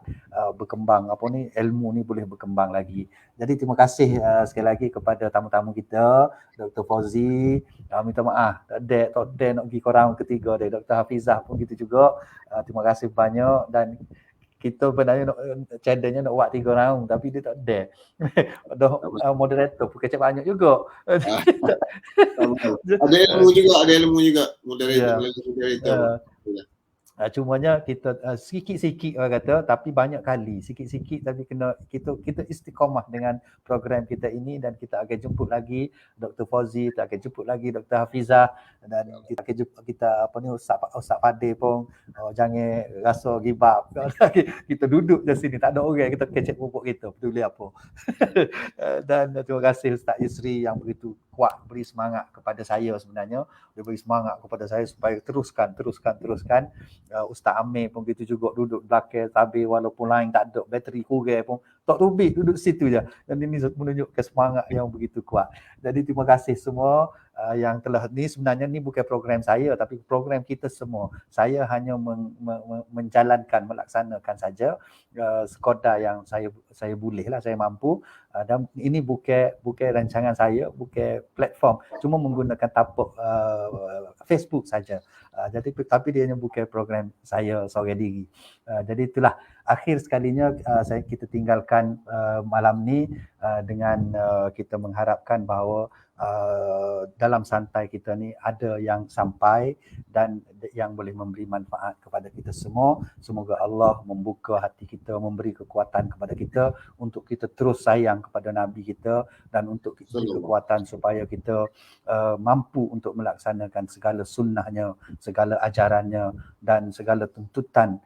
berkembang apa ni, ilmu ni boleh berkembang lagi. Jadi terima kasih sekali lagi kepada tamu-tamu kita, Dr. Fauzi. Minta maaf tak ada nak pergi ke round ketiga dia. Dr. Hafizah pun gitu juga. Terima kasih banyak, dan kita sebenarnya nak cadangnya nak buat 3 round tapi dia tak ada. Dah moderator pun kecap banyak juga. Ada ilmu juga moderator. Cumanya kita sikit-sikit orang kata, tapi banyak kali sikit-sikit, tapi kena kita istiqamah dengan program kita ini, dan kita akan jemput lagi Dr. Fauzi, kita akan jemput lagi Dr. Hafizah, dan kita akan jumpa kita Ustaz Fadil pun. Jangan rasa give up. Kita duduk di sini, tak ada orang, kita kecek pupuk kita, peduli apa. Dan terima kasih Ustaz Yusri yang begitu kuat beri semangat kepada saya sebenarnya. Dia beri semangat kepada saya supaya teruskan. Ustaz Amir pun begitu juga, duduk belakang tabir, walaupun lain tak ada, bateri kurang pun tak rubik, duduk situ je. Dan ini menunjukkan semangat yang begitu kuat. Jadi terima kasih semua yang telah ni. Sebenarnya ni bukan program saya, tapi program kita semua. Saya hanya menjalankan, melaksanakan saja sekadar yang saya boleh lah, saya mampu. Dan ini bukan rancangan saya, bukan platform, cuma menggunakan tapak Facebook saja. Jadi tapi dia hanya bukan program saya seorang diri. Jadi itulah akhir sekalinya kita tinggalkan malam ni dengan kita mengharapkan bahawa dalam santai kita ni ada yang sampai dan yang boleh memberi manfaat kepada kita semua. Semoga Allah membuka hati kita, memberi kekuatan kepada kita untuk kita terus sayang kepada Nabi kita, dan untuk beri kekuatan supaya kita mampu untuk melaksanakan segala sunnahnya, segala ajarannya, dan segala tuntutan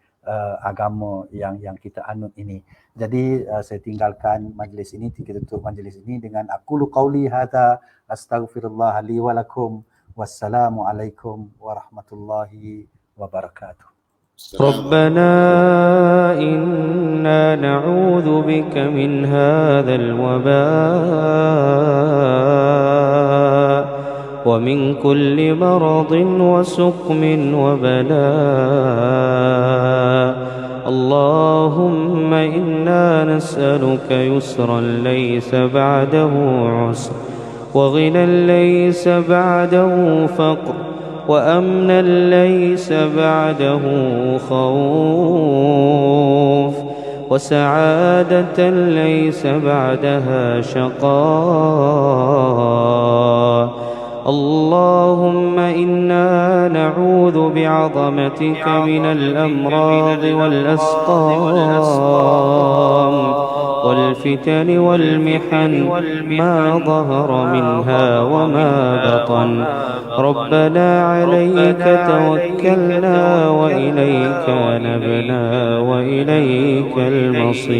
agama yang kita anut ini. Jadi saya tinggalkan majlis ini, kita tutup majlis ini dengan aqulu qauli hadza astaghfirullah li wa lakum. Wassalamualaikum warahmatullahi wabarakatuh. ربنا إنا نعوذ بك من هذا الوباء ومن كل مرض وسقم وبلاء. اللهم إنا نسألك يسرا ليس بعده عسر، وغنى ليس بعده فقر، وأمنا ليس بعده خوف، وسعادة ليس بعدها شقاء. اللهم إنا نعوذ بعظمتك من الأمراض والأسقام والفتن والمحن ما ظهر منها وما بطن. ربنا عليك توكلنا وإليك نبنا وإليك المصير.